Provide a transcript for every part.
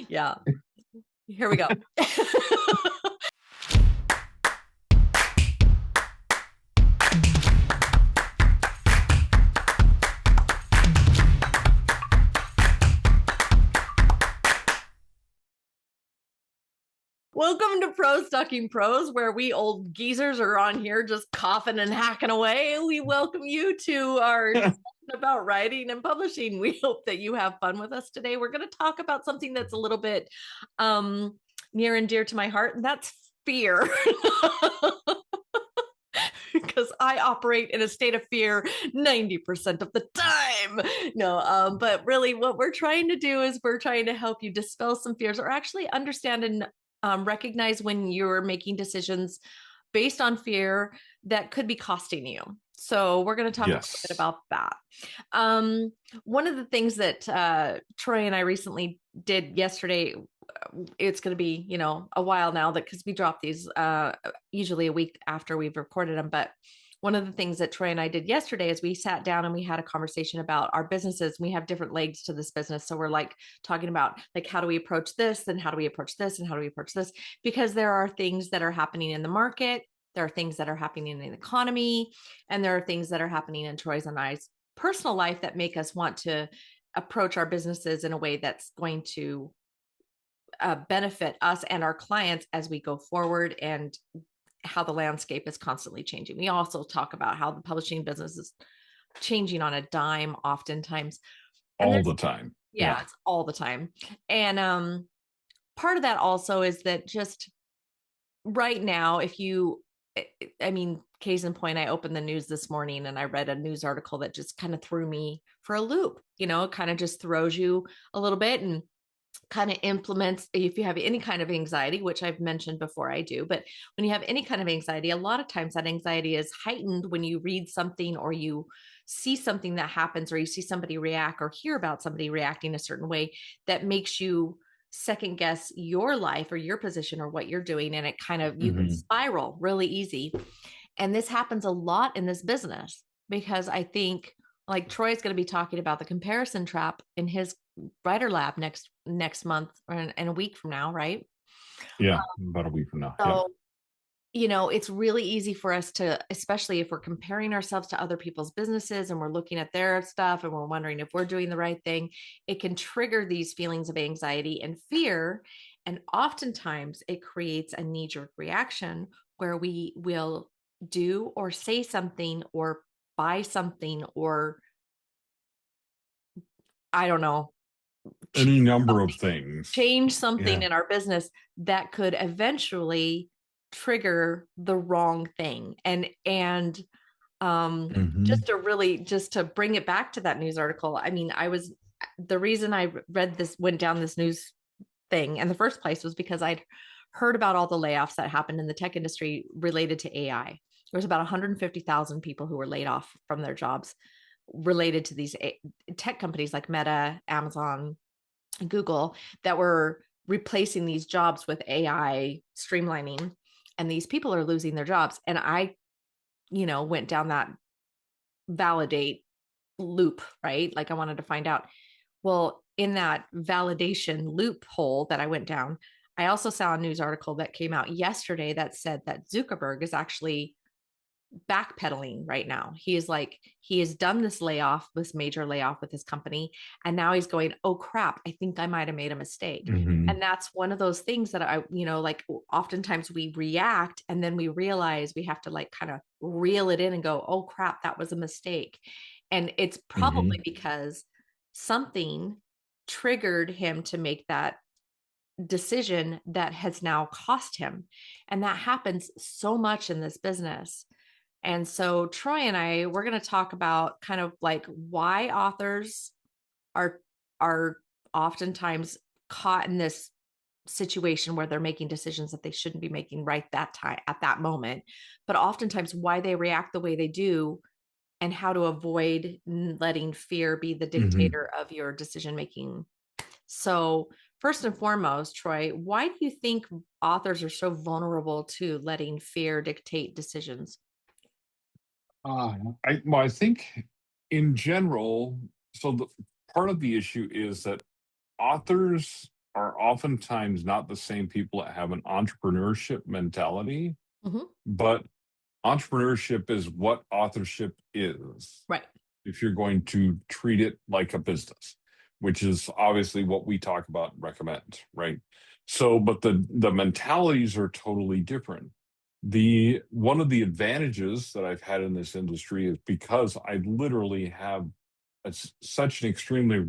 Yeah, here we go. Welcome to Pros Talking Prose, where we old geezers are on here just coughing and hacking away. We welcome you to our discussion about writing and publishing. We hope that you have fun with us today. We're going to talk about something that's a little bit near and dear to my heart, and that's fear. Because I operate in a state of fear 90% of the time. No, but really what we're trying to do is we're trying to help you dispel some fears, or actually understand and recognize when you're making decisions based on fear that could be costing you. So we're going to talk a little bit about that. One of the things that Troy and I recently did yesterday, it's going to be, a while now, that because we drop these usually a week after we've recorded them. But one of the things that Troy and I did yesterday is we sat down and we had a conversation about our businesses. We have different legs to this business. So we're like talking about like, how do we approach this? And how do we approach this? And how do we approach this? Because there are things that are happening in the market. There are things that are happening in the economy. And there are things that are happening in Troy's and I's personal life that make us want to approach our businesses in a way that's going to benefit us and our clients as we go forward, and how the landscape is constantly changing. We also talk about how the publishing business is changing on a dime oftentimes. All the time. Yeah, it's all the time. And part of that also is that just right now, case in point, I opened the news this morning and I read a news article that just kind of threw me for a loop. It kind of just throws you a little bit and kind of implements, if you have any kind of anxiety, which I've mentioned before, I do, but when you have any kind of anxiety, a lot of times that anxiety is heightened when you read something, or you see something that happens, or you see somebody react, or hear about somebody reacting a certain way that makes you second guess your life or your position or what you're doing. And it kind of, you can spiral really easy. And this happens a lot in this business, because I think like Troy's going to be talking about the comparison trap in his writer lab next month, or in a week from now, right? Yeah, about a week from now. So, it's really easy for us to, especially if we're comparing ourselves to other people's businesses and we're looking at their stuff and we're wondering if we're doing the right thing, it can trigger these feelings of anxiety and fear. And oftentimes it creates a knee-jerk reaction where we will do or say something or buy something, or I don't know, any number of things, change something in our business that could eventually trigger the wrong thing. And just to bring it back to that news article, the reason I went down this news thing in the first place was because I'd heard about all the layoffs that happened in the tech industry related to AI. There was about 150,000 people who were laid off from their jobs related to these tech companies like Meta, Amazon, Google, that were replacing these jobs with AI streamlining, and these people are losing their jobs. And I, went down that validate loop, right? Like I wanted to find out, well, in that validation loophole that I went down, I also saw a news article that came out yesterday that said that Zuckerberg is actually backpedaling right now. He has done this major layoff with his company, and now he's going, oh crap, I think I might have made a mistake. And that's one of those things that I, like oftentimes we react and then we realize we have to like kind of reel it in and go, oh crap, that was a mistake. And it's probably because something triggered him to make that decision that has now cost him. And that happens so much in this business. And so Troy and I, we're going to talk about kind of like why authors are oftentimes caught in this situation where they're making decisions that they shouldn't be making right that time at that moment, but oftentimes why they react the way they do, and how to avoid letting fear be the dictator of your decision making. So first and foremost, Troy, why do you think authors are so vulnerable to letting fear dictate decisions? I think in general, so the part of the issue is that authors are oftentimes not the same people that have an entrepreneurship mentality, Mm-hmm. but entrepreneurship is what authorship is. Right. If you're going to treat it like a business, which is obviously what we talk about and recommend, right? So, but the mentalities are totally different. The one of the advantages that I've had in this industry is because I literally have such an extremely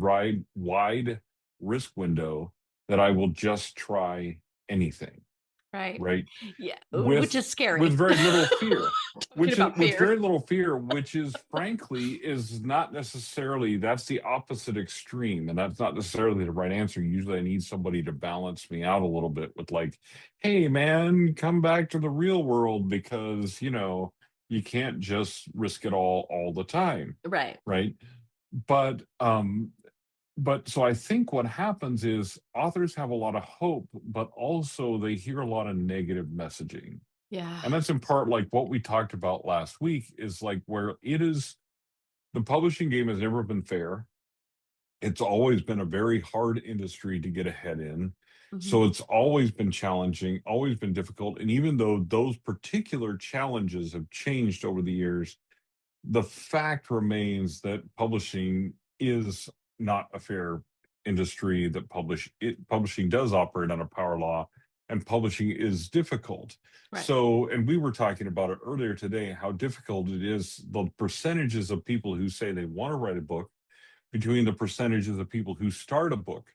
wide risk window that I will just try anything, Right. right? Yeah. Which with is scary. with very little fear, Talking which is about with fear. very little fear, which is frankly is not necessarily, that's the opposite extreme, and that's not necessarily the right answer. Usually I need somebody to balance me out a little bit with like, hey man, come back to the real world, because you can't just risk it all the time, Right. right? But so I think what happens is authors have a lot of hope, but also they hear a lot of negative messaging. Yeah. And that's in part like what we talked about last week, is like where it is, the publishing game has never been fair. It's always been a very hard industry to get ahead in. Mm-hmm. So it's always been challenging, always been difficult. And even though those particular challenges have changed over the years, the fact remains that publishing is not a fair industry, that publishing does operate on a power law, and publishing is difficult. Right. So, and we were talking about it earlier today, how difficult it is, the percentages of people who say they want to write a book, between the percentages of people who start a book,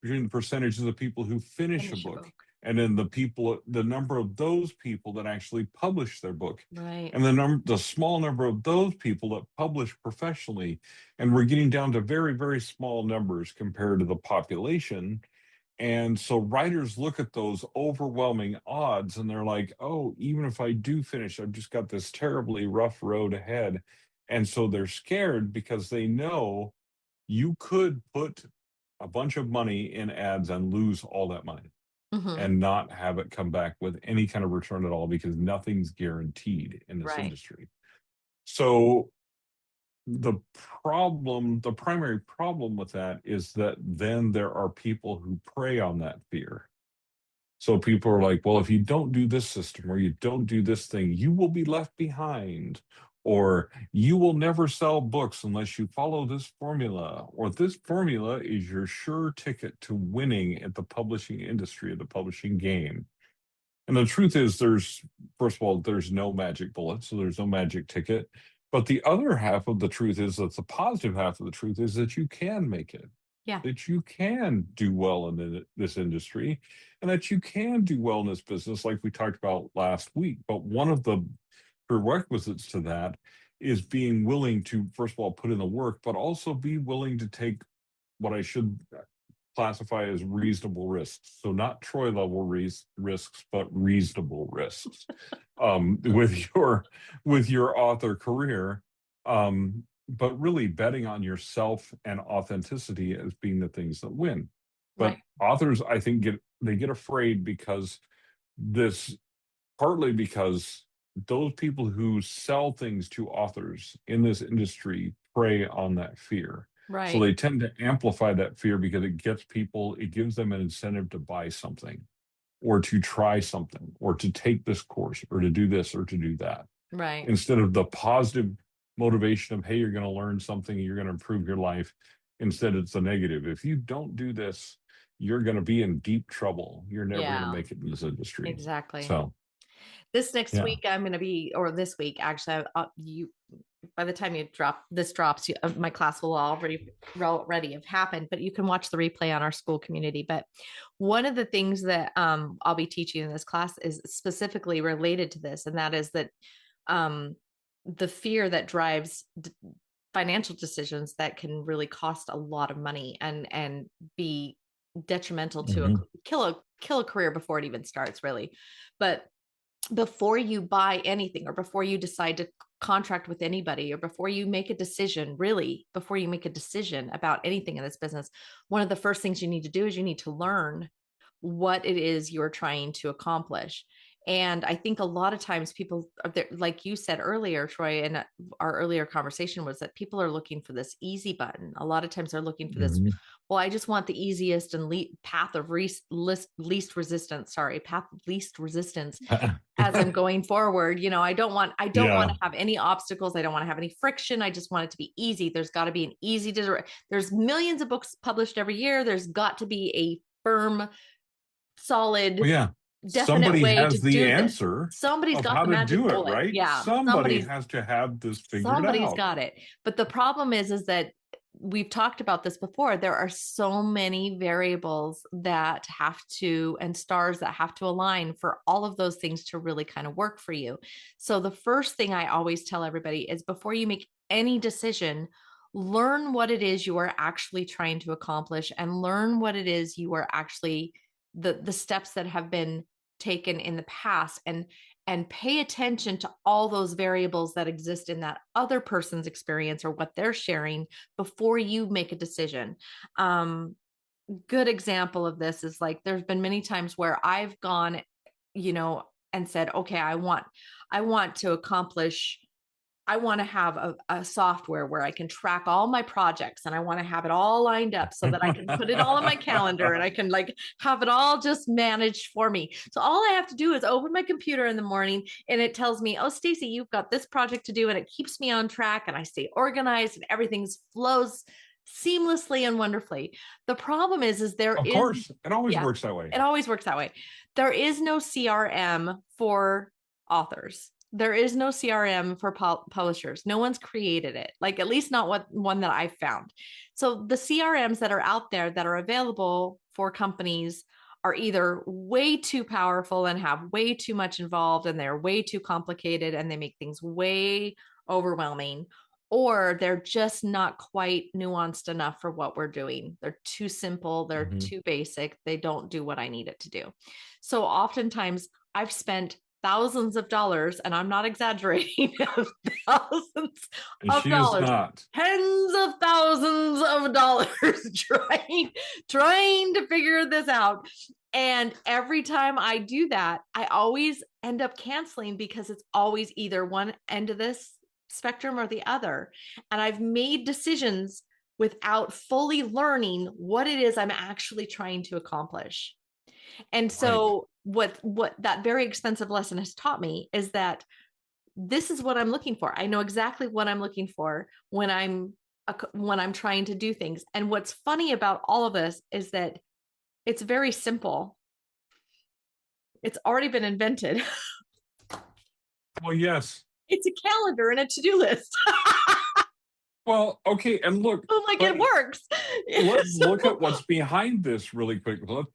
between the percentages of people who finish a Finish a book, book. and then the number of those people that actually publish their book, Right. and the small number of those people that publish professionally. And we're getting down to very, very small numbers compared to the population. And so writers look at those overwhelming odds and they're like, oh, even if I do finish, I've just got this terribly rough road ahead. And so they're scared because they know you could put a bunch of money in ads and lose all that money Mm-hmm. and not have it come back with any kind of return at all, because nothing's guaranteed in this Right. industry. So the primary problem with that is that then there are people who prey on that fear. So people are like, well, if you don't do this system or you don't do this thing, you will be left behind, or you will never sell books unless you follow this formula, or this formula is your sure ticket to winning at the publishing industry, the publishing game. And the truth is, first of all, there's no magic bullet, so there's no magic ticket. But the other half of the truth is, that the positive half of the truth is that you can make it, Yeah. that you can do well in this industry, and that you can do well in this business, like we talked about last week. But one of the prerequisites to that is being willing to, first of all, put in the work, but also be willing to take what I should classify as reasonable risks. So not Troy level risks, but reasonable risks with your author career. But really betting on yourself and authenticity as being the things that win. But Right. authors, I think, get afraid because this partly because those people who sell things to authors in this industry prey on that fear. So Right. they tend to amplify that fear because it gives them an incentive to buy something or to try something or to take this course or to do this or to do that, Right. instead of the positive motivation of, hey, you're going to learn something, you're going to improve your life. Instead, it's the negative. If you don't do this, you're going to be in deep trouble. You're never going to Yeah. make it in this industry. Exactly. So, This next yeah. week, I'm going to be, or this week, actually, you, by the time this drops, my class will already have happened, but you can watch the replay on our school community. But one of the things that I'll be teaching in this class is specifically related to this, and that is that um, the fear that drives financial decisions that can really cost a lot of money and be detrimental to Mhm. kill a career before it even starts, really. But before you buy anything, or before you decide to contract with anybody, or before you make a decision, really, before you make a decision about anything in this business, one of the first things you need to do is you need to learn what it is you're trying to accomplish. And I think a lot of times people, like you said earlier, Troy, in our earlier conversation, was that people are looking for this easy button. A lot of times they're looking for this, Mhm. well, I just want the easiest and path of least resistance. Sorry, path of least resistance as I'm going forward. I don't want Yeah. to have any obstacles. I don't want to have any friction. I just want it to be easy. There's got to be an easy, there's millions of books published every year. There's got to be a firm, Well, solid, yeah. definite Somebody way to has the do this. answer Somebody's of got how the to magic do it, bullet. right? Yeah. Somebody has to have this figured Somebody's out. got it. But the problem is that we've talked about this before. There are so many variables that have to, and stars that have to align for all of those things to really kind of work for you. So the first thing I always tell everybody is, before you make any decision, learn what it is you are actually trying to accomplish, and learn what it is you are actually, the steps that have been taken in the past, and pay attention to all those variables that exist in that other person's experience or what they're sharing before you make a decision. Good example of this is, like, there's been many times where I've gone, and said, okay, I want to accomplish, I want to have a software where I can track all my projects, and I want to have it all lined up so that I can put it all in my calendar, and I can, like, have it all just managed for me. So all I have to do is open my computer in the morning, and it tells me, oh, Stacey, you've got this project to do, and it keeps me on track, and I stay organized, and everything flows seamlessly and wonderfully. The problem is there Of is, course, it always yeah, works that way. it always works that way. There is no CRM for authors. There is no CRM for publishers. No one's created it, like, at least not one that I've found. So the CRMs that are out there that are available for companies are either way too powerful and have way too much involved, and they're way too complicated, and they make things way overwhelming, or they're just not quite nuanced enough for what we're doing. They're too simple, they're Mhm. too basic, they don't do what I need it to do. So oftentimes I've spent thousands of dollars, and I'm not exaggerating, thousands And of she is dollars, not. tens of thousands of dollars trying to figure this out. And every time I do that, I always end up canceling, because it's always either one end of this spectrum or the other. And I've made decisions without fully learning what it is I'm actually trying to accomplish. And Right. so what that very expensive lesson has taught me is that this is what I'm looking for. I know exactly what I'm looking for when I'm trying to do things. And what's funny about all of this is that it's very simple. It's already been invented. Well, yes. It's a calendar and a to-do list. Well, okay, and look, Like, but it works. let's look So, at what's behind this really quick. Let's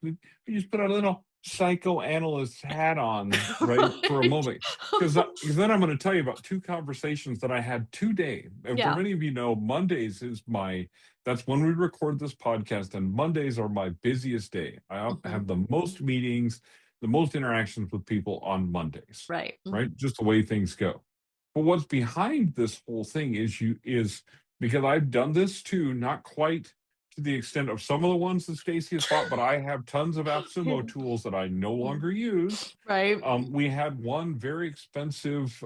just put a little psychoanalyst hat on, right, for a right. moment, because then I'm going to tell you about two conversations that I had today. And for Yeah. many of you know, Mondays is that's when we record this podcast, and Mondays are my busiest day. I Mhm. have the most meetings, the most interactions with people on Mondays, Right. right? Mhm. Just the way things go. But what's behind this whole thing is because I've done this too, not quite to the extent of some of the ones that Stacy has bought, but I have tons of AppSumo tools that I no longer use. Right. We had one very expensive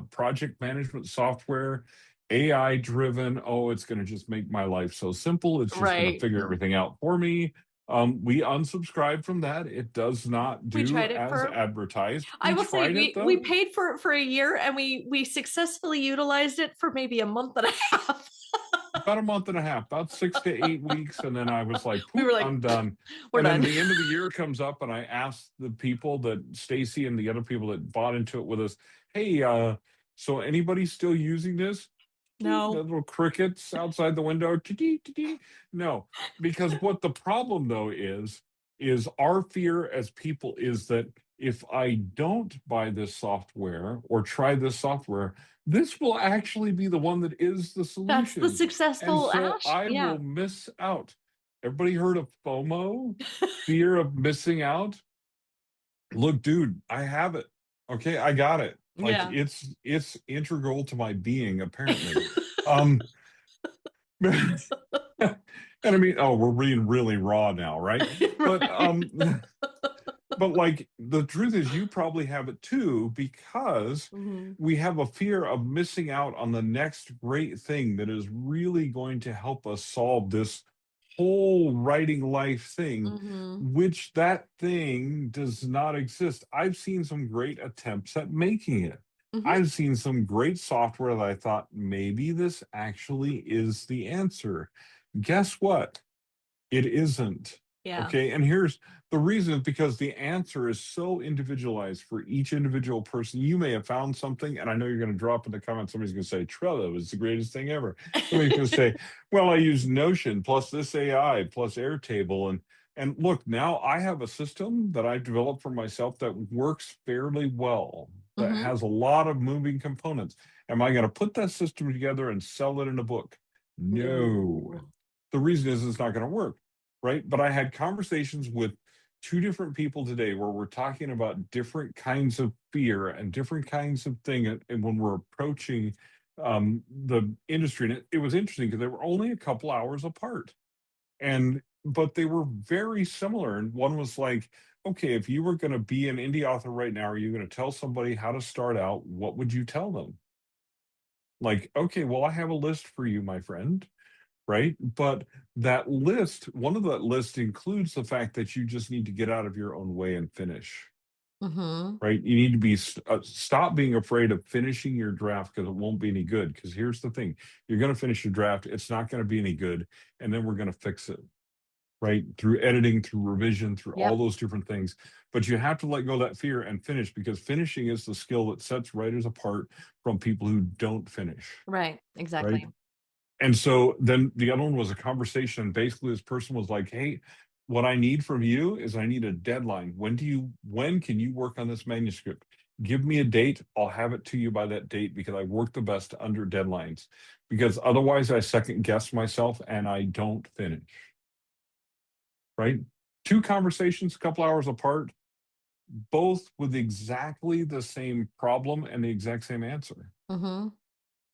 project management software, AI driven. Oh, it's going to just make my life so simple. It's just going to Right. figure everything out for me. We unsubscribed from that. It does not We do tried it as for, advertised. I We will say, tried it we though. paid for a year, and we successfully utilized it for maybe a month and a half. About a month and a half, about 6 to 8 weeks, and then I was like, We "Poop, were like, I'm done." we're And then done. the end of the year comes up, and I asked the people that Stacy and the other people that bought into it with us, "Hey, so anybody still using this?" The No, little crickets outside the window. Tee-tee, tee-tee. No, because what the problem though is our fear as people is that if I don't buy this software or try this software, this will actually be the one that is the that's the solution. And successful so Ash. I Yeah. will miss out. Everybody heard of FOMO? Fear of missing out? Look, dude, I have it. Okay, I got it. Like Yeah. it's integral to my being, apparently. Um and I mean, oh, we're being really raw now, right? But Right. But like the truth is, you probably have it too, because Mm-hmm. we have a fear of missing out on the next great thing that is really going to help us solve this whole writing life thing, Mm-hmm. which that thing does not exist. I've seen some great attempts at making it. Mm-hmm. I've seen some great software that I thought maybe this actually is the answer. Guess what? It isn't. Yeah. Okay. And here's the reason, is because the answer is so individualized for each individual person. You may have found something, and I know you're going to drop in the comments, somebody's going to say, Trello is the greatest thing ever. Somebody's going to say, well, I use Notion plus this AI plus Airtable. And look, now I have a system that I've developed for myself that works fairly well, that Mm-hmm. has a lot of moving components. Am I going to put that system together and sell it in a book? No. No. The reason is it's not going to work, right? But I had conversations with two different people today where we're talking about different kinds of fear and different kinds of thing, and when we're approaching the industry. And it was interesting because they were only a couple hours apart, and but they were very similar. And one was like, okay, if you were going to be an indie author right now, are you going to tell somebody how to start out? What would you tell them? Like, okay, well, I have a list for you, my friend, right? But that list, one of that list includes the fact that you just need to get out of your own way and finish, Mm-hmm. right? You need to be stop being afraid of finishing your draft because it won't be any good. Because here's the thing: you're going to finish your draft, it's not going to be any good, and then we're going to fix it, right? Through editing, through revision, through all Yep. those different things. But you have to let go of that fear and finish, because finishing is the skill that sets writers apart from people who don't finish, Right. right? Exactly. And so then the other one was a conversation. And basically, this person was like, hey, what I need from you is I need a deadline. When can you work on this manuscript? Give me a date. I'll have it to you by that date, because I work the best under deadlines, because otherwise I second guess myself and I don't finish, right? Two conversations, a couple hours apart, both with exactly the same problem and the exact same answer. Mm-hmm.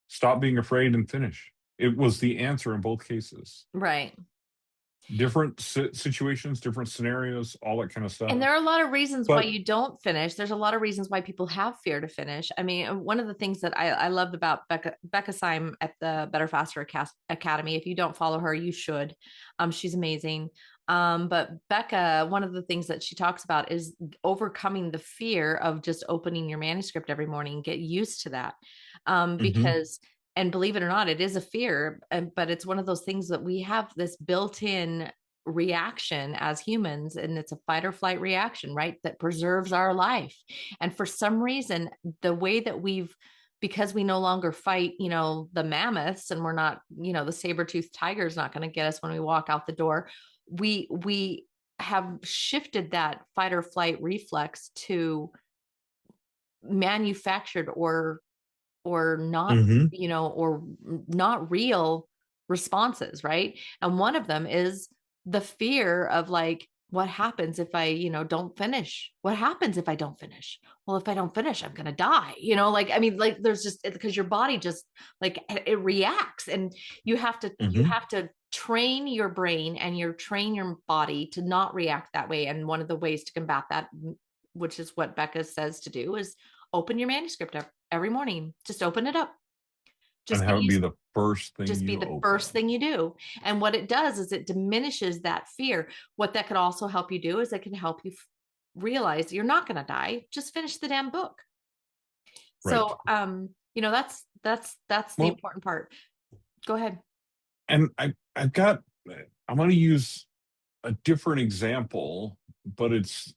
Stop being afraid and finish. It was the answer in both cases. Right. Different situations, different scenarios, all that kind of And stuff. there are a lot of reasons why But you don't finish. There's a lot of reasons why people have fear to finish. I mean, one of the things that I loved about Becca Syme at the Better Faster Academy, if you don't follow her, you should. She's amazing. But Becca, one of the things that she talks about is overcoming the fear of just opening your manuscript every morning. Get used to that, mhm, because, and believe it or not, it is a fear, but it's one of those things that we have this built-in reaction as humans, and it's a fight or flight reaction, right, that preserves our life. And for some reason, the way that we've, because we no longer fight, the mammoths, and we're not, the saber-toothed tiger is not going to get us when we walk out the door. We have shifted that fight or flight reflex to manufactured or not, mhm, or not real responses, right? And one of them is the fear of like, what happens if I, don't finish? What happens if I don't finish? Well, if I don't finish, I'm going to die. Like, I mean, like there's just, because your body just like it reacts, and you mhm. have to train your brain and train your body to not react that way. And one of the ways to combat that, which is what Becca says to do, is open your manuscript every morning. Just open it up. And Just have it be be the first thing just be you the first open. thing you do. And what it does is it diminishes that fear. What that could also help you do is it can help you realize you're not going to die. Just finish the damn book. Right. So, that's the Well, important part. Go ahead. and I'm going to use a different example, but it's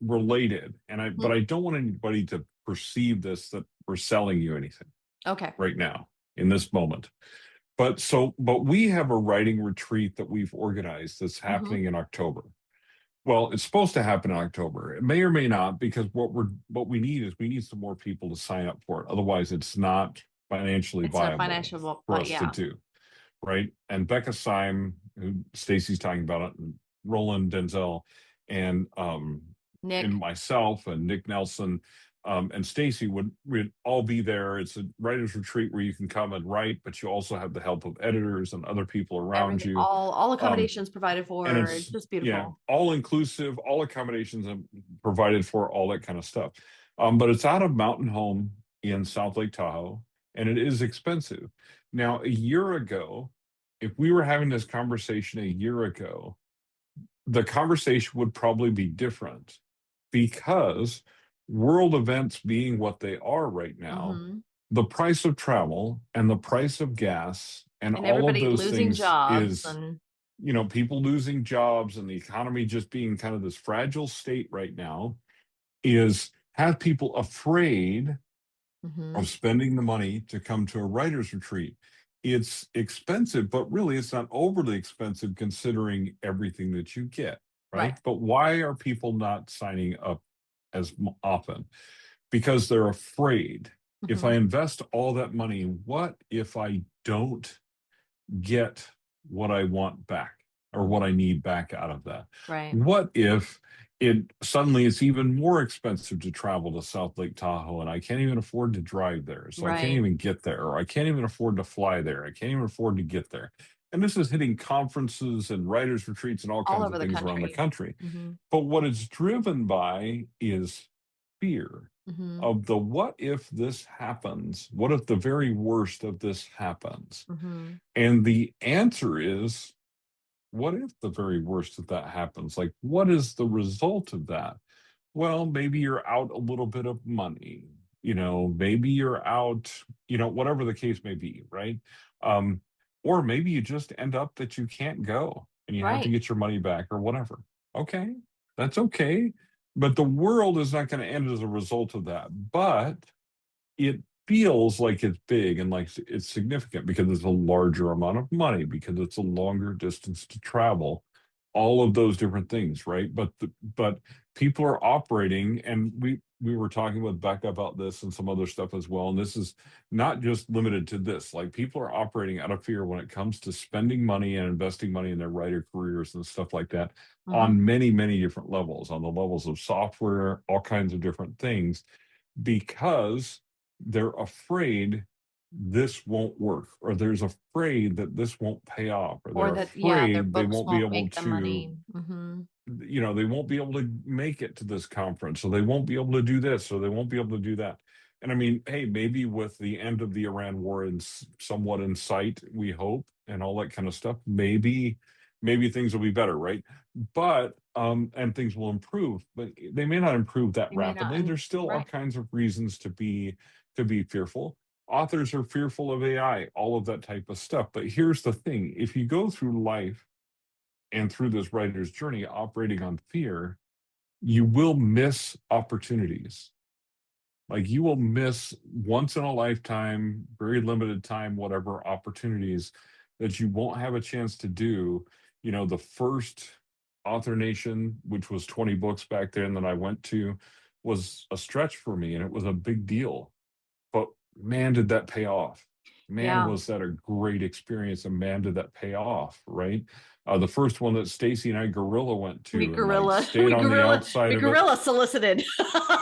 related. But Mhm. I don't want anybody to perceive this that we're selling you anything Okay. right now in this moment. But we have a writing retreat that we've organized that's Hmm. happening in October. Well, it's supposed to happen in October. It may or may not, because what we need is, we need some more people to sign up for it. Otherwise, it's not financially It's a viable financial, for us to yeah. do, right? And Becca Syme, who Stacy's talking about it, and Roland Denzel, and Nick. and myself and Nick Nelson, and Stacey would all be there. It's a writer's retreat where you can come and write, but you also have the help of editors and other people around Everything, you. all Um, accommodations provided and for. It's it's, just yeah, beautiful. all inclusive, all accommodations provided for, all that kind of stuff. But it's out of Mountain Home in South Lake Tahoe, and it is expensive. Now, a year ago, if we were having this conversation a year ago, the conversation would probably be different, because world events being what they are right now, Mm-hmm. the price of travel and the price of gas and And all of everybody those losing things jobs is, and people losing jobs and the economy just being kind of this fragile state right now, is have people afraid mm-hmm. of spending the money to come to a writer's retreat. It's expensive, but really it's not overly expensive considering everything that you get, Right. right? But why are people not signing up as often? Because they're afraid. If I Mm-hmm. invest all that money, what if I don't get what I want back or what I need back out of that? Right. What if it's even more expensive to travel to South Lake Tahoe and I can't even afford to drive there? So I can't Right. even get there, or I can't even afford to fly there. I can't even afford to get there. And this is hitting conferences and writers' retreats and all All kinds of over the things around the country. country. Mm-hmm. But what it's driven by is fear Mm-hmm. of the what if this happens? What if the very worst of this happens? Mm-hmm. And the answer is, what if the very worst of that happens? Like, what is the result of that? Well, maybe you're out a little bit of money, maybe you're out, whatever the case may be, right? Um, or maybe you just end up that you can't go and you have to Right. get your money back or whatever. Okay, that's okay. But the world is not going to end as a result of that. But it feels like it's big and like it's significant because it's a larger amount of money, because it's a longer distance to travel, all of those different things, right? But people are operating, and we were talking with Becca about this and some other stuff as well, and this is not just limited to this. Like, people are operating out of fear when it comes to spending money and investing money in their writer careers and stuff like that, Mm-hmm. on many, many different levels, on the levels of software, all kinds of different things, because they're afraid this won't work, or there's afraid that this won't pay off, or Or they're that, yeah, their afraid they books won't be won't able make the to, money. Mm-hmm. they won't be able to make it to this conference, so they won't be able to do this, or they won't be able to do that. And I mean, hey, maybe with the end of the Iran war somewhat in sight, we hope, and all that kind of stuff, maybe things will be better, right? But and things will improve, but they may not improve that You may not. rapidly. And There's still all right. kinds of reasons to be fearful. Authors are fearful of AI, all of that type of stuff. But here's the thing: if you go through life and through this writer's journey operating on fear, you will miss opportunities. Like, you will miss once in a lifetime, very limited time, whatever opportunities that you won't have a chance to do. The first Author Nation, which was 20 books back then that I went to, was a stretch for me, and it was a big deal. But man, did that pay off. Man, Yeah. was that a great experience, and man, did that pay off, right? The first one that Stacy and I guerrilla went We to and like gorilla, stayed on the outside we of it. gorilla solicited.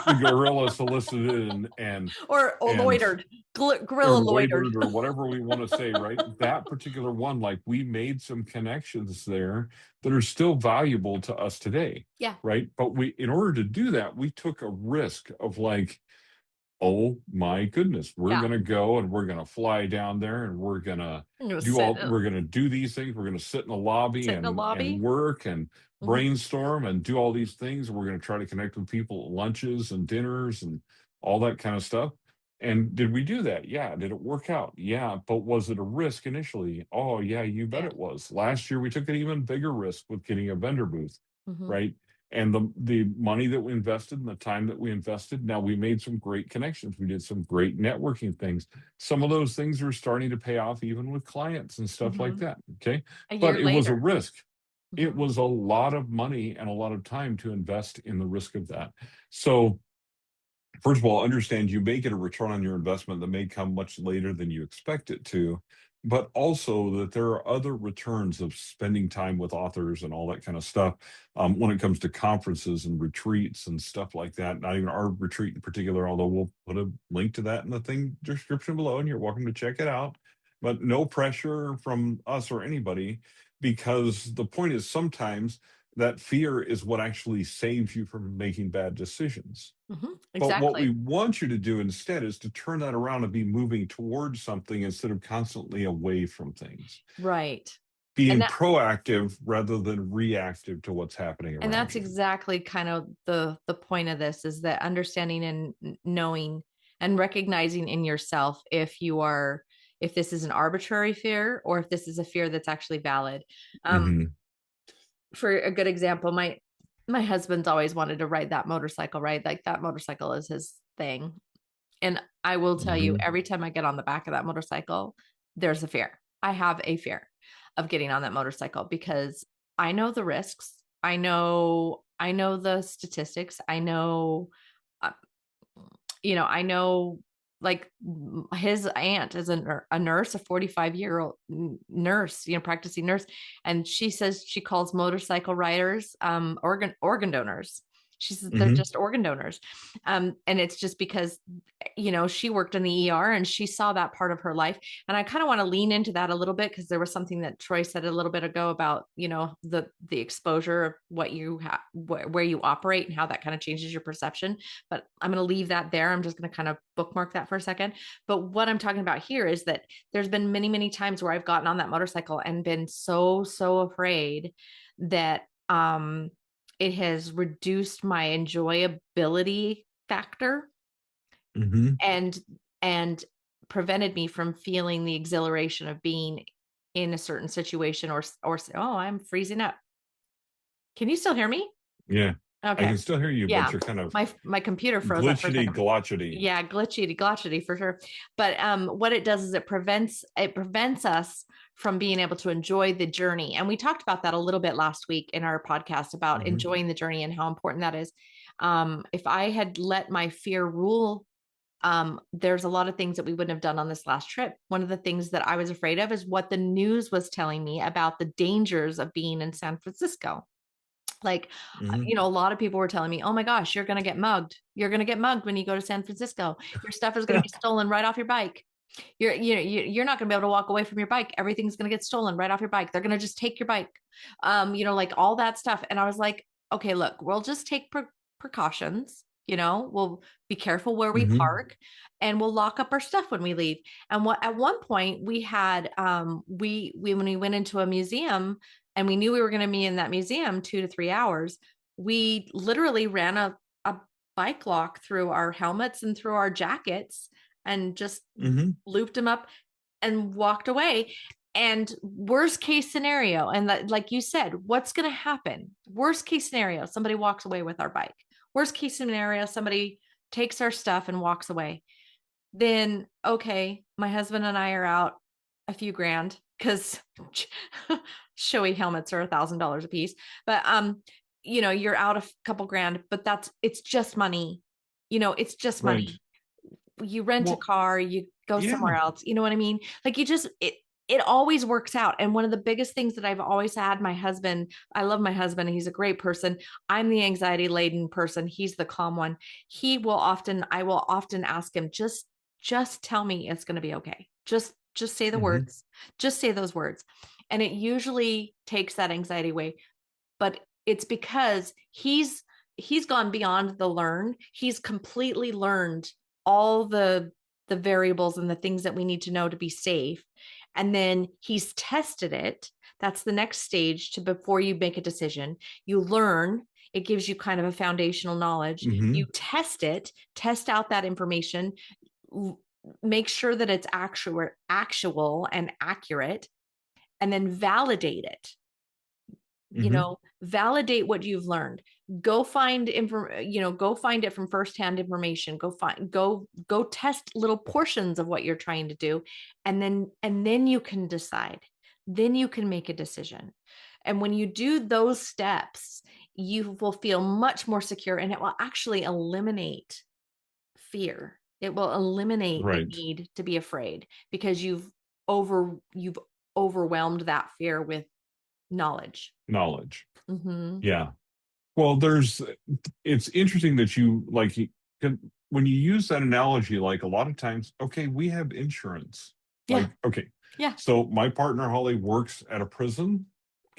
We guerrilla solicited and or and loitered. or Gorilla loitered. loitered or whatever we want to say, right? That particular one, like, we made some connections there that are still valuable to us today, Yeah. right? But in order to do that, we took a risk of like, oh my goodness, we're Yeah. going to go and we're going to fly down there and I'm gonna sit we're going to do these things. We're going to sit in the lobby sit in the and lobby. work and Mm-hmm. brainstorm and do all these things. We're going to try to connect with people at lunches and dinners and all that kind of stuff. And did we do that? Yeah. Did it work out? Yeah. But was it a risk initially? Oh yeah, you bet Yeah. it was. Last year we took an even bigger risk with getting a vendor booth, Mm-hmm. right? And the money that we invested and the time that we invested, now we made some great connections. We did some great networking things. Some of those things are starting to pay off even with clients and stuff like Mm-hmm. that. Okay. A But year it was a later. risk. It Mm-hmm. was a lot of money and a lot of time to invest in the risk of that. So, first of all, understand you may get a return on your investment that may come much later than you expect it to. but also that there are other returns of spending time with authors and all that kind of stuff, when it comes to conferences and retreats and stuff like that. Not even our retreat in particular, although we'll put a link to that in the thing description below, and you're welcome to check it out. But no pressure from us or anybody, because the point is sometimes that fear is what actually saves you from making bad decisions. But what Exactly. we want you to do instead is to turn that around and be moving towards something instead of constantly away from things. Right. And Being that proactive rather than reactive to what's happening and around that's you. exactly kind of the point of this, is that understanding and knowing and recognizing in yourself if this is an arbitrary fear or if this is a fear that's actually valid. Hmm. For a good example, my husband's always wanted to ride that motorcycle, right? Like that motorcycle is his thing. And I will tell you, Hmm. every time I get on the back of that motorcycle, there's a fear. I have a fear of getting on that motorcycle because I know the risks. I know the statistics. Uh, I know, like, his aunt is a nurse, a 45-year-old nurse, practicing nurse. And she says she calls motorcycle riders organ donors. She says they're Hmm. just organ donors. And it's just because, she worked in the ER and she saw that part of her life. And I kind of want to lean into that a little bit because there was something that Troy said a little bit ago about, the exposure of what you have, where you operate and how that kind of changes your perception. But I'm going to leave that there. I'm just going to kind of bookmark that for a second. But what I'm talking about here is that there's been many, many times where I've gotten on that motorcycle and been so, so afraid that, it has reduced my enjoyability factor Hmm. and and prevented me from feeling the exhilaration of being in a certain situation, or oh, I'm freezing up. Can you still hear me? Yeah. I Okay. can still hear you, but Yeah. you're kind of My computer froze up for a glitchity second. glotchity. Yeah, glitchy for sure. But what it does is it prevents us from being able to enjoy the journey. And we talked about that a little bit last week in our podcast about Hmm. enjoying the journey and how important that is. If I had let my fear rule, there's a lot of things that we wouldn't have done on this last trip. One of the things that I was afraid of is what the news was telling me about the dangers of being in San Francisco. Like, Hmm. a lot of people were telling me, oh my gosh, you're going to get mugged. You're going to get mugged when you go to San Francisco. Your stuff is going to be stolen right off your bike. You're not going to be able to walk away from your bike. Everything's going to get stolen right off your bike. They're going to just take your bike. Like all that stuff. And I was like, okay, look, we'll just take precautions. We'll be careful where we Hmm. park, and we'll lock up our stuff when we leave. And at one point we had, we when we went into a museum and we knew we were going to be in that museum 2 to 3 hours, we literally ran a bike lock through our helmets and through our jackets and just Hmm. looped them up and walked away. And worst case scenario, and like you said, what's going to happen? Worst case scenario, somebody walks away with our bike. Worst case scenario, somebody takes our stuff and walks away. Then, okay, my husband and I are out a few grand because showy helmets are $1,000 a piece. But you're out a couple grand, but it's just money. It's just Right. money. You rent a Well, car, you go somewhere yeah. else. You know what I mean? Like, it always works out. And one of the biggest things that I've always had, my husband, I love my husband. He's a great person. I'm the anxiety laden person. He's the calm one. I will often ask him, just tell me it's going to be okay. Just say the Hmm. words, just say those words. And it usually takes that anxiety away. But it's because he's gone beyond the learn. He's completely learned all the variables and the things that we need to know to be safe. And then he's tested it. That's the next stage to before you make a decision. You learn, it gives you kind of a foundational knowledge. You Hmm. test out that information, make sure that it's actual and accurate, and then validate it. Hmm. Validate what you've learned. Go find go find it from firsthand information. Go test little portions of what you're trying to do, and then you can decide. Then you can make a decision. And when you do those steps, you will feel much more secure, and it will actually eliminate fear. It will eliminate the Right. need to be afraid because you've overwhelmed that fear with knowledge. Knowledge. Mm-hmm. Yeah. Well, it's interesting that when you use that analogy, like a lot of times, okay, we have insurance. Yeah. Like, okay, Yeah. so my partner Holly works at a prison.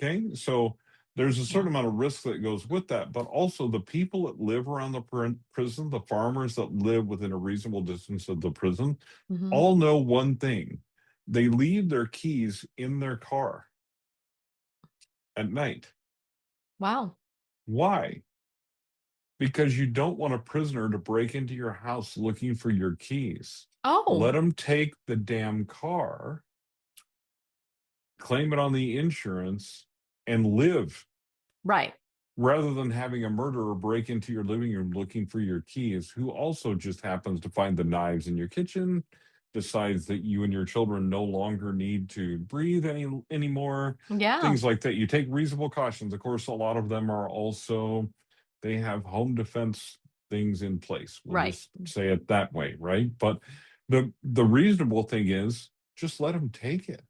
Okay, so there's a certain Yeah. amount of risk that goes with that, but also the people that live around the prison, the farmers that live within a reasonable distance of the prison, Mm-hmm. all know one thing: they leave their keys in their car at night. Wow. Why? Because you don't want a prisoner to break into your house looking for your keys. Let Oh, them take the damn car, claim it on the insurance, and live, right. rather than having a murderer break into your living room looking for your keys, who also just happens to find the knives in your kitchen, decides that you and your children no longer need to breathe anymore, Yeah. things like that. You take reasonable cautions. Of course, a lot of them are also, they have home defense things in place. We'll Right. just say it that way, right? But the reasonable thing is just let them take it.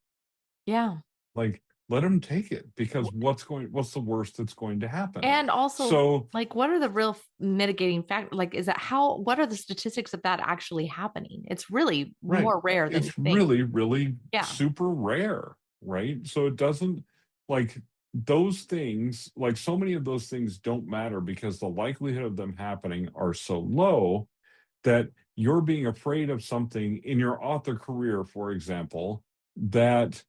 Yeah. Like, let them take it, because what's the worst that's going to happen? And also, So like, what are the real mitigating factors? Like, what are the statistics of that actually happening? It's really right, more rare than you it's think. really, really Yeah. super rare, right? So it doesn't, like, those things, like, so many of those things don't matter because the likelihood of them happening are so low that you're being afraid of something in your author career, for example, that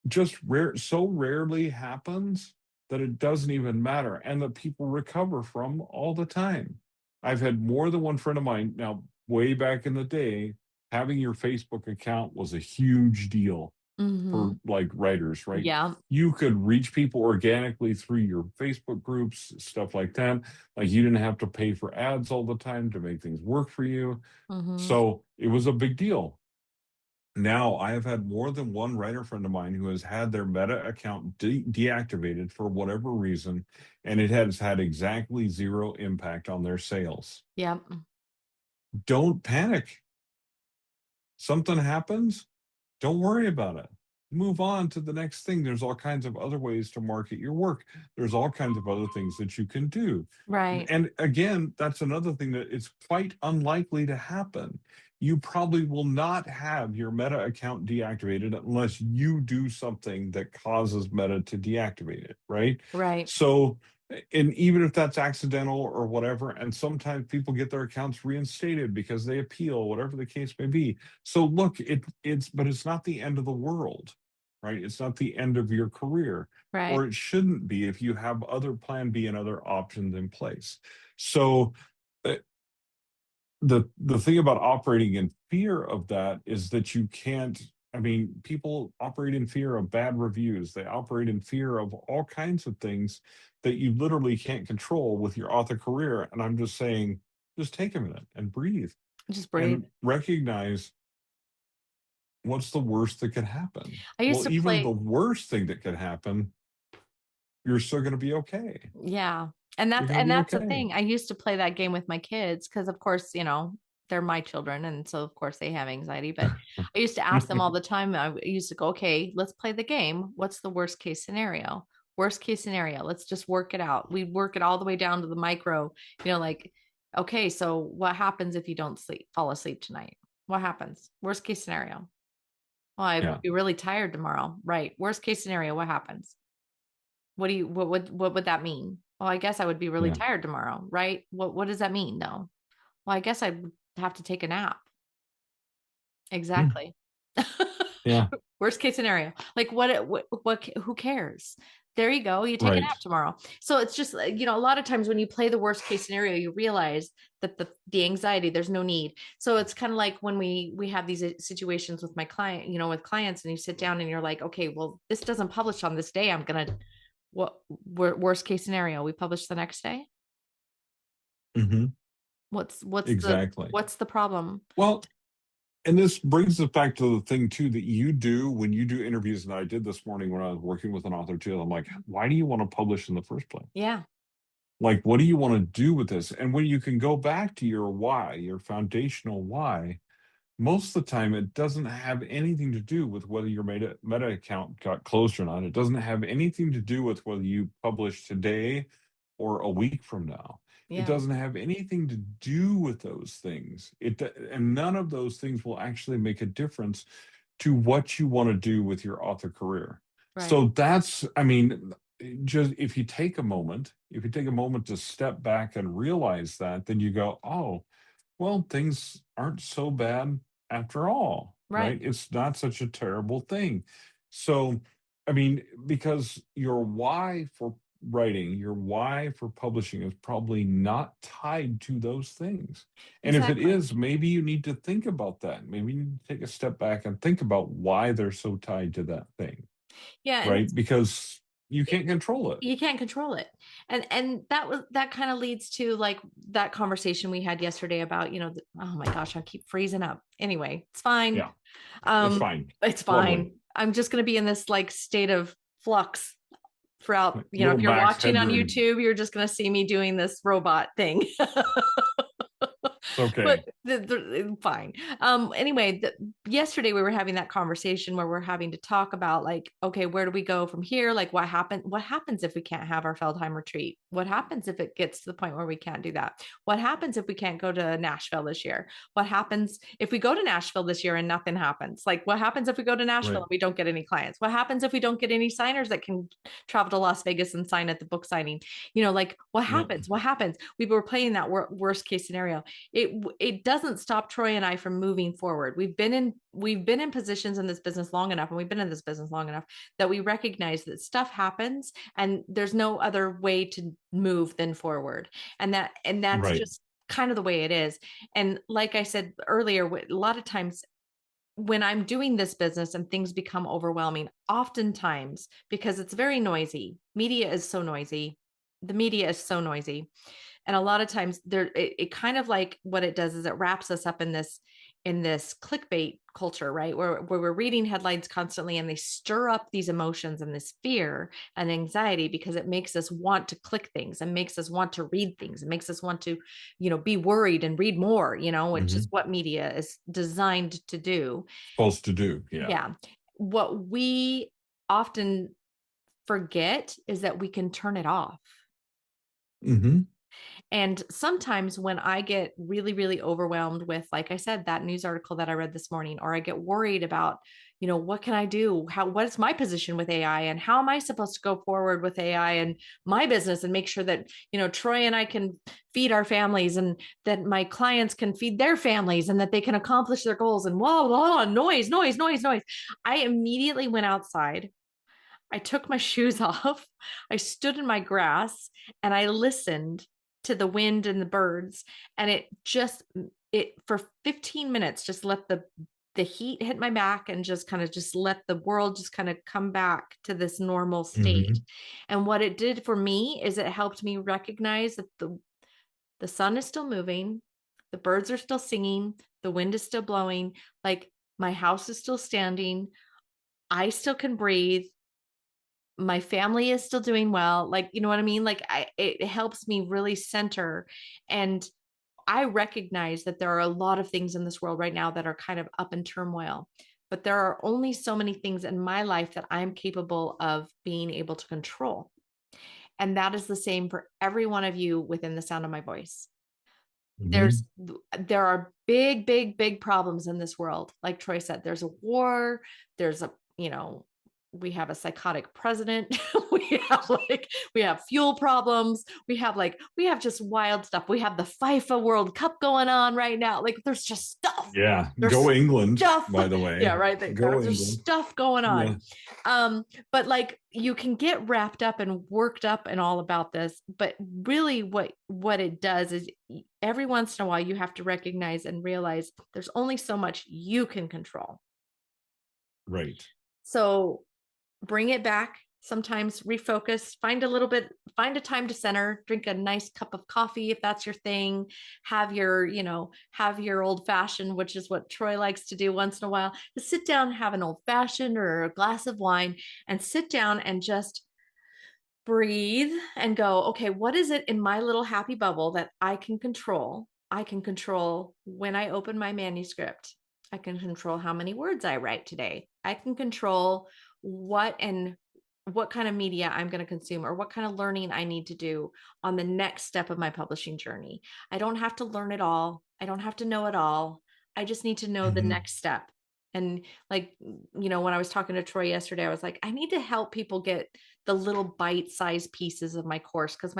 just so rarely happens that it doesn't even matter, and that people recover from all the time. I've had more than one friend of mine now, way back in the day, having your Facebook account was a huge deal Mm-hmm. for, like, writers, right? Yeah. You could reach people organically through your Facebook groups, stuff like that. Like, you didn't have to pay for ads all the time to make things work for you. Mm-hmm. So it was a big deal. Now, I have had more than one writer friend of mine who has had their Meta account deactivated for whatever reason, and it has had exactly zero impact on their sales. Yeah. Don't panic. Something happens, don't worry about it. Move on to the next thing. There's all kinds of other ways to market your work. There's all kinds of other things that you can do. Right. And again, that's another thing that it's quite unlikely to happen. You probably will not have your Meta account deactivated unless you do something that causes Meta to deactivate it, right? Right. So, and even if that's accidental or whatever, and sometimes people get their accounts reinstated because they appeal, whatever the case may be. So look, but it's not the end of the world, right? It's not the end of your career, Right. or it shouldn't be if you have other plan B and other options in place. So uh, the thing about operating in fear of that is that you can't. I mean, people operate in fear of bad reviews. They operate in fear of all kinds of things that you literally can't control with your author career. And I'm just saying, just take a minute and breathe Just breathe. and recognize what's the worst that could happen. I used Well, to even the play. worst thing that could happen, you're still going to be okay. Yeah. And You're that's going to and be that's the okay. thing. I used to play that game with my kids because of course, they're my children and so of course they have anxiety, but I used to ask them all the time. I used to go, "Okay, let's play the game. What's the worst case scenario? Worst case scenario. Let's just work it out." We work it all the way down to the micro, like, "Okay, so what happens if you don't fall asleep tonight? What happens? Worst case scenario. Well, I would Yeah, be really tired tomorrow. Right. Worst case scenario, what happens? What would that mean? Well, I guess I would be really yeah, tired tomorrow, right? What does that mean though? Well, I guess I would have to take a nap. mm, Exactly. yeah, Worst case scenario. Like who cares? There you go. You take a right. nap tomorrow. So it's just a lot of times when you play the worst case scenario, you realize that the anxiety, there's no need. So it's kind of like when we have these situations with my client, with clients, and you sit down and you're like, okay, well, this doesn't publish on this day. I'm gonna worst case scenario, we publish the next day. Hmm. What's the Exactly. what's the problem? Well, and this brings us back to the thing too that you do when you do interviews, and I did this morning when I was working with an author too. I'm like, why do you want to publish in the first place? Yeah. Like, what do you want to do with this? And when you can go back to your why, your foundational why, most of the time it doesn't have anything to do with whether your meta account got closed or not. It doesn't have anything to do with whether you publish today or a week from now. It Yeah. doesn't have anything to do with those things. And none of those things will actually make a difference to what you want to do with your author career. Right. So that's, I mean, just if you take a moment to step back and realize that, then you go, oh, well, things aren't so bad after all, Right. right? It's not such a terrible thing. So, I mean, because your why for writing, your why for publishing is probably not tied to those things. And if it Exactly. is, maybe you need to think about that. Maybe you need to take a step back and think about why they're so tied to that thing, Yeah. And right? Because you can't control it. you can't control it. And that kind of leads to like that conversation we had yesterday about, oh my gosh, I keep freezing up. Anyway, it's fine. Yeah, it's Um, fine. it's Lovely. fine. I'm just going to be in this like state of flux throughout, Little if you're Max watching on headroom. YouTube, you're just going to see me doing this robot thing. It's But okay. fine. Anyway, yesterday we were having that conversation where we're having to talk about like, okay, where do we go from here? Like, what happens if we can't have our Feldheim retreat? What happens if it gets to the point where we can't do that? What happens if we can't go to Nashville this year? What happens if we go to Nashville this year and nothing happens? Like, what happens if we go to Nashville Right. and we don't get any clients? What happens if we don't get any signers that can travel to Las Vegas and sign at the book signing? Like, what Yep. happens? What happens? We were playing that worst case scenario. It doesn't stop Troy and I from moving forward. We've been in positions in this business long enough, and we've been in this business long enough that we recognize that stuff happens and there's no other way to move than forward. And that's Right. just kind of the way it is. And like I said earlier, a lot of times when I'm doing this business and things become overwhelming, oftentimes because it's very noisy, media is so noisy. The media is so noisy, and a lot of times it kind of like what it does is it wraps us up in this clickbait culture, right, where we're reading headlines constantly and they stir up these emotions and this fear and anxiety because it makes us want to click things and makes us want to read things. It makes us want to be worried and read more, which is Hmm. what media is designed to do. Supposed to do. Yeah. Yeah. What we often forget is that we can turn it off. Hmm. And sometimes when I get really, really overwhelmed with, like I said, that news article that I read this morning, or I get worried about, what can I do? What is my position with AI and how am I supposed to go forward with AI and my business and make sure that, Troy and I can feed our families and that my clients can feed their families and that they can accomplish their goals and blah, blah, noise, noise, noise, noise. I immediately went outside. I took my shoes off. I stood in my grass and I listened to the wind and the birds. And it for 15 minutes just let the heat hit my back and just kind of just let the world just kind of come back to this normal state. Hmm. And what it did for me is it helped me recognize that the sun is still moving, the birds are still singing, the wind is still blowing, like my house is still standing, I still can breathe, my family is still doing well, like, you know what I mean, like it helps me really center. And I recognize that there are a lot of things in this world right now that are kind of up in turmoil, but there are only so many things in my life that I'm capable of being able to control. And that is the same for every one of you within the sound of my voice. there's Hmm. there are big, big, big problems in this world. Like Troy said, there's a war, there's a, we have a psychotic president, we have fuel problems, we have just wild stuff. We have the FIFA World Cup going on right now. Like there's just stuff. Yeah. Go There's England, stuff. by the Yeah, way. right. Go There's England. stuff going Yeah. on. But like you can get wrapped up and worked up and all about this, but really what it does is every once in a while you have to recognize and realize there's only so much you can control. Right. So bring it back. Sometimes refocus, find a time to center, drink a nice cup of coffee if that's your thing. Have your old fashioned, which is what Troy likes to do once in a while. Just sit down, have an old fashioned or a glass of wine and sit down and just breathe and go, okay, what is it in my little happy bubble that I can control? I can control when I open my manuscript. I can control how many words I write today. I can control what and what kind of media I'm going to consume or what kind of learning I need to do on the next step of my publishing journey. I don't have to learn it all. I don't have to know it all. I just need to know the Mhm. next step. And like, when I was talking to Troy yesterday, I was like, I need to help people get the little bite-sized pieces of my course, because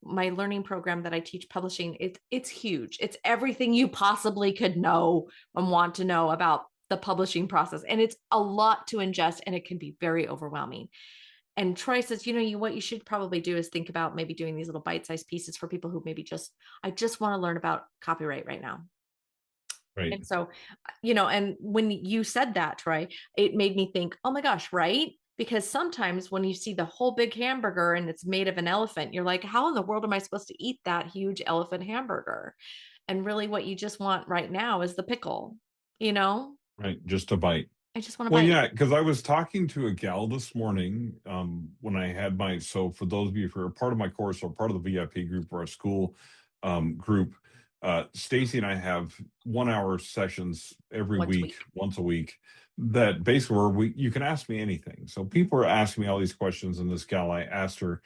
my learning program that I teach publishing, it's huge. It's everything you possibly could know and want to know about the publishing process. And it's a lot to ingest, and it can be very overwhelming. And Troy says, what you should probably do is think about maybe doing these little bite-sized pieces for people who maybe I just want to learn about copyright right now. Right. And so, and when you said that, Troy, it made me think, oh my gosh, right? Because sometimes when you see the whole big hamburger and it's made of an elephant, you're like, how in the world am I supposed to eat that huge elephant hamburger? And really, what you just want right now is the pickle, you know? Right. Just a bite. I just want to Well, bite. yeah, because I was talking to a gal this morning when I had so for those of you who are part of my course or part of the VIP group or a school group, Stacy and I have 1 hour sessions every Once a week, week. once a week, that basically where you can ask me anything. So Mhm. people are asking me all these questions, and this gal, I asked her,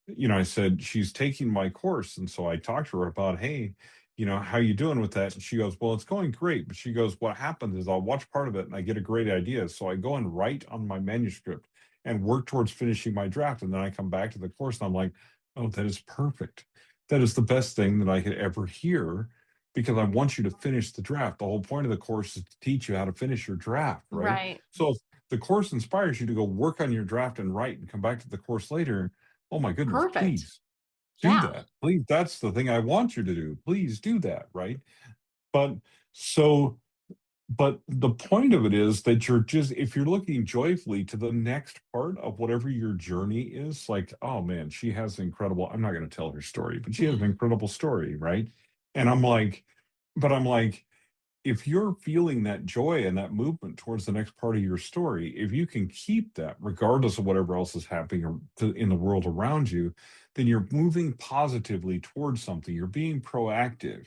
I said, she's taking my course. And so I talked to her about, hey, how you doing with that? And she goes, well, it's going great. But she goes, what happens is I'll watch part of it and I get a great idea. So I go and write on my manuscript and work towards finishing my draft. And then I come back to the course and I'm like, oh, that is perfect. That is the best thing that I could ever hear, because I want you to finish the draft. The whole point of the course is to teach you how to finish your draft, right? Right. So if the course inspires you to go work on your draft and write and come back to the course later, oh my goodness, Perfect. please do Yeah. that. Please, that's the thing I want you to do. Please do that, right? But so, but the point of it is that if you're looking joyfully to the next part of whatever your journey is, like, oh man, she has an incredible, I'm not going to tell her story, but she has an incredible story, right? And I'm like, if you're feeling that joy and that movement towards the next part of your story, if you can keep that regardless of whatever else is happening in the world around you, then you're moving positively towards something. You're being proactive.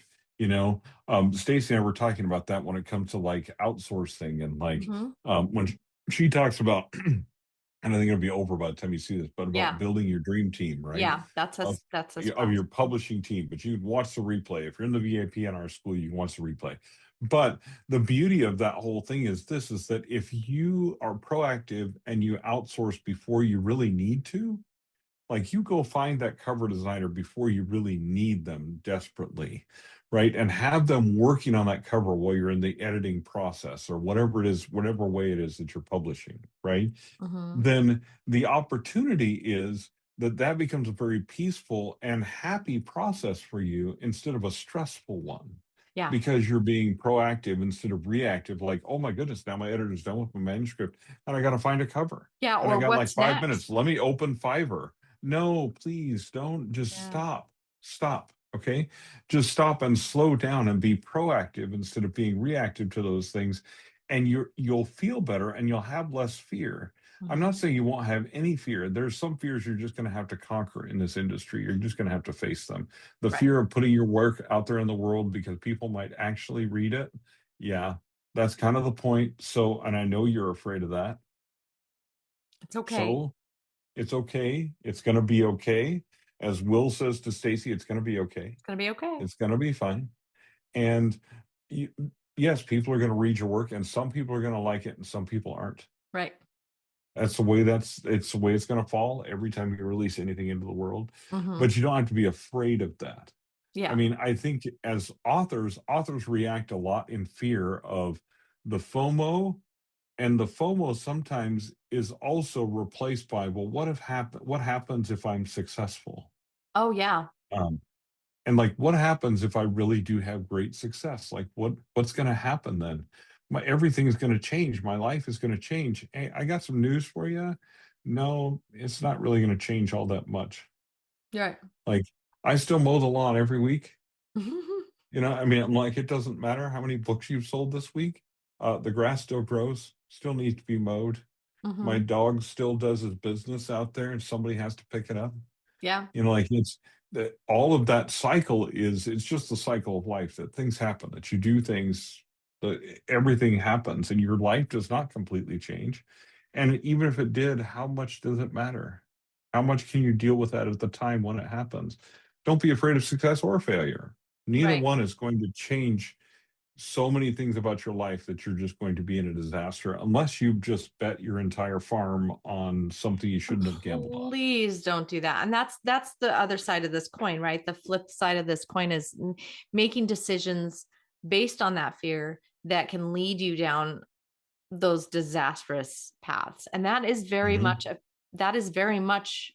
Stacey and I were talking about that when it comes to like outsourcing and like Hmm. when she talks about, and I think it'll be over by the time you see this, but about Yeah. building your dream team, right? Yeah. That's Of us. That's us. of your publishing team, but you can watch the replay. If you're in the VIP in our school, you can watch the replay. But the beauty of that whole thing is that if you are proactive and you outsource before you really need to, like you go find that cover designer before you really need them desperately, right? And have them working on that cover while you're in the editing process or whatever it is, whatever way it is that you're publishing, right? Hmm. Then the opportunity is that becomes a very peaceful and happy process for you instead of a stressful one, Yeah. because you're being proactive instead of reactive. Like, oh my goodness, now my editor's done with my manuscript and I got to find a cover Yeah. and I Or got like what's 5 minutes. next? Let me open Fiverr. No, please don't. Just Yeah. stop. Okay, just stop and slow down and be proactive instead of being reactive to those things, and you'll feel better and you'll have less fear. I'm not Hmm. saying you won't have any fear. There's some fears you're just going to have to conquer in this industry. You're just going to have to face them. The Right. fear of putting your work out there in the world because people might actually read it. Yeah, that's kind of the point. So, and I know you're afraid of that. It's okay. So it's okay. It's going to be okay. As Will says to Stacy, it's going to be okay. It's gonna be okay. It's going to be fine. And you, yes, people are going to read your work, and some people are going to like it, and some people aren't. Right. It's the way it's going to fall every time you release anything into the world. Hmm. But you don't have to be afraid of that. I Yeah. mean, I think as authors react a lot in fear of the FOMO, and the FOMO sometimes is also replaced by, well, what happens if I'm successful? Oh yeah. Um, and like, what happens if I really do have great success? Like, what's going to happen then? Everything is going to change. My life is going to change. Hey, I got some news for you. No, it's not really going to change all that much. You're right. Like, I still mow the lawn every week. Hmm. I mean, I'm like, it doesn't matter how many books you've sold this week. The grass still grows, still needs to be mowed. My Hmm. dog still does his business out there, and somebody has to pick it up. Yeah. Like it's that all of that cycle it's just the cycle of life, that things happen, that you do things, everything happens and your life does not completely change. And even if it did, how much does it matter? How much can you deal with that at the time when it happens? Don't be afraid of success or failure. Neither Right. one is going to change so many things about your life that you're just going to be in a disaster unless you've just bet your entire farm on something you shouldn't have gambled on. Please don't do that. And that's the other side of this coin, right? The flip side of this coin is making decisions based on that fear that can lead you down those disastrous paths. And that is very Mm-hmm. much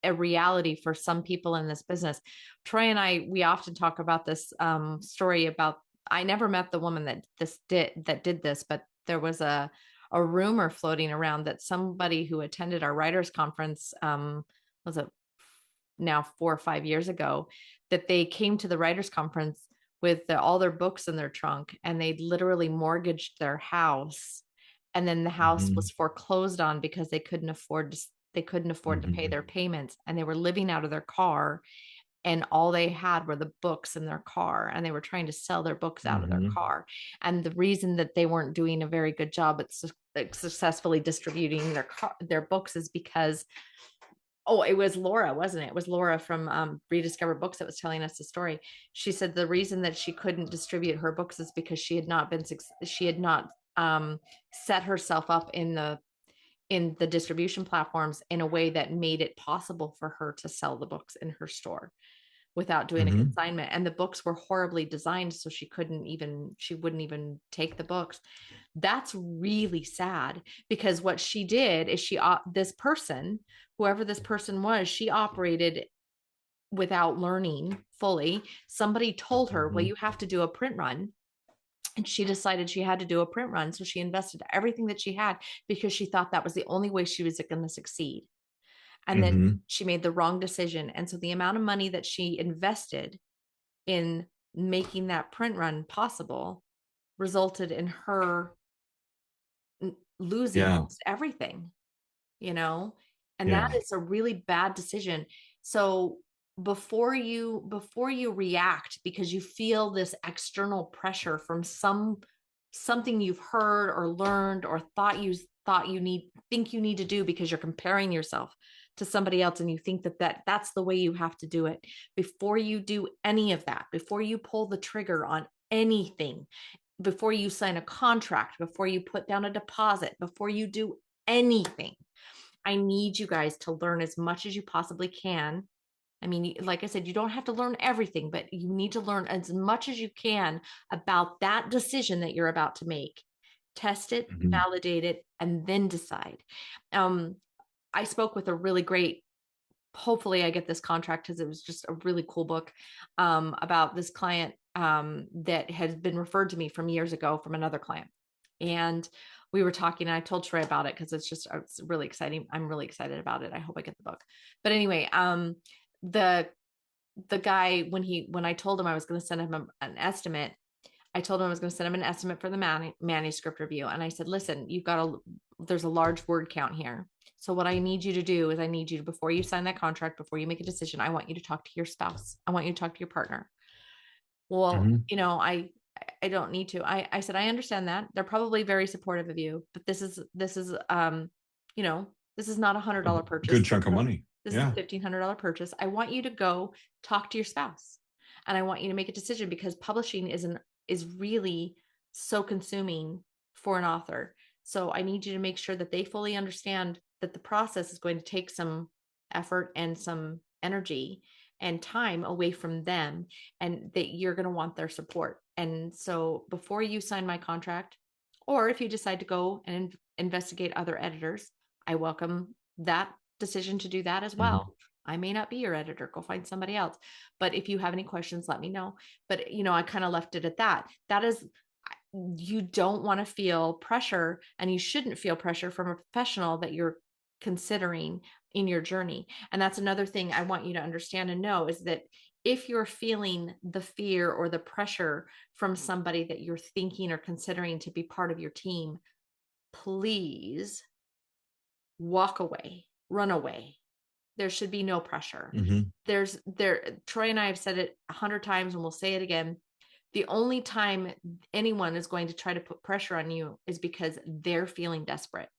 a reality for some people in this business. Troy and we often talk about this story about, I never met the woman that did this, but there was a rumor floating around that somebody who attended our writers conference, was it now 4 or 5 years ago, that they came to the writers conference with all their books in their trunk, and they literally mortgaged their house, and then the house Mm-hmm. was foreclosed on because they couldn't afford to pay Mm-hmm. their payments, and they were living out of their car, and all they had were the books in their car, and they were trying to sell their books out of their Mm-hmm. car. And the reason that they weren't doing a very good job at successfully distributing their books is because, oh, it was Laura, wasn't it? It was Laura from Rediscover Books that was telling us the story. She said the reason that she couldn't distribute her books is because she had not set herself up in the distribution platforms in a way that made it possible for her to sell the books in her store without doing a Mm-hmm. consignment. And the books were horribly designed, so she wouldn't even take the books. That's really sad, because what she did is whoever this person was, she operated without learning fully. Somebody told her, well, Mm-hmm. you have to do a print run. And she decided she had to do a print run. So she invested everything that she had because she thought that was the only way she was going to succeed. And then Mm-hmm. she made the wrong decision. And so the amount of money that she invested in making that print run possible resulted in her losing Yeah. almost everything, you know? And that Yeah. is a really bad decision. So before you react because you feel this external pressure from something you've heard or learned or think you need to do, because you're comparing yourself to somebody else and you think that's the way you have to do it, before you do any of that, before you pull the trigger on anything, before you sign a contract, before you put down a deposit, before you do anything, I need you guys to learn as much as you possibly can. I mean, like I said, you don't have to learn everything, but you need to learn as much as you can about that decision that you're about to make. Test it, Mm-hmm. validate it, and then decide. Um, I spoke with a really great, hopefully I get this contract because it was just a really cool book, about this client that has been referred to me from years ago from another client. And we were talking, and I told Troy about it because it's really exciting. I'm really excited about it. I hope I get the book. But anyway, the guy, when I told him I was going to send him an estimate, I told him I was going to send him an estimate for the manuscript review. And I said, listen, there's a large word count here. So what I need you to do is, I need you to, before you sign that contract, before you make a decision, I want you to talk to your spouse. I want you to talk to your partner. Well, Mm-hmm. I don't need to. I said, I understand that. They're probably very supportive of you, but this is not A $100 purchase. good chunk of money. This is a Yeah. $1,500 purchase. I want you to go talk to your spouse, and I want you to make a decision, because publishing is really so consuming for an author. So I need you to make sure that they fully understand that the process is going to take some effort and some energy and time away from them, and that you're going to want their support. And so before you sign my contract, or if you decide to go and investigate other editors, I welcome that decision to do that as Mm-hmm. well. I may not be your editor, go find somebody else. But if you have any questions, let me know. But I kind of left it at that. That is, you don't want to feel pressure, and you shouldn't feel pressure from a professional that you're considering in your journey. And that's another thing I want you to understand and know, is that if you're feeling the fear or the pressure from somebody that you're thinking or considering to be part of your team, please walk away, run away. There should be no pressure. Mm-hmm. Troy and I have said it 100 times, and we'll say it again. The only time anyone is going to try to put pressure on you is because they're feeling desperate.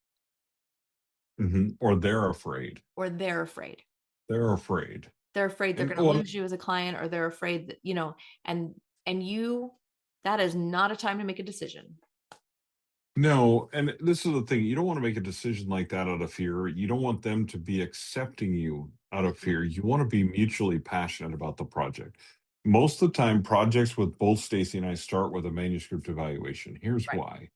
Or they're afraid. Or they're afraid. They're afraid. They're afraid they're And going to well, lose you as a client, or they're afraid that, and you, that is not a time to make a decision. no, and this is the thing. You don't want to make a decision like that out of fear. You don't want them to be accepting you out of Mhm. fear. You want to be mutually passionate about the project. Most of the time, projects with both Stacy and I start with a manuscript evaluation. Here's Right. why.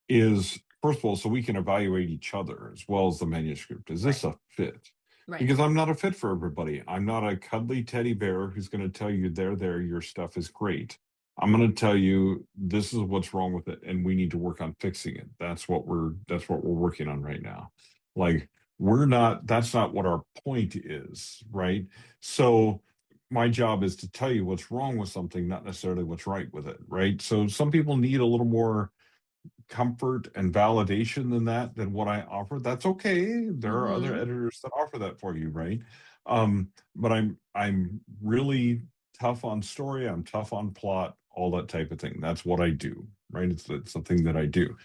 Is first of all, so we can evaluate each other as well as the manuscript. Is Right. this a fit? Right. Because I'm not a fit for everybody. I'm not a cuddly teddy bear who's going to tell you, there, your stuff is great. I'm going to tell you this is what's wrong with it, and we need to work on fixing it. That's what we're working on right now. Like we're not. That's not what our point is, right? So my job is to tell you what's wrong with something, not necessarily what's right with it, right? So some people need a little more comfort and validation than what I offer. That's okay. There are other Mm-hmm. editors that offer that for you, right? But I'm really tough on story. I'm tough on plot, all that type of thing. That's what I do, right? It's the thing that I do.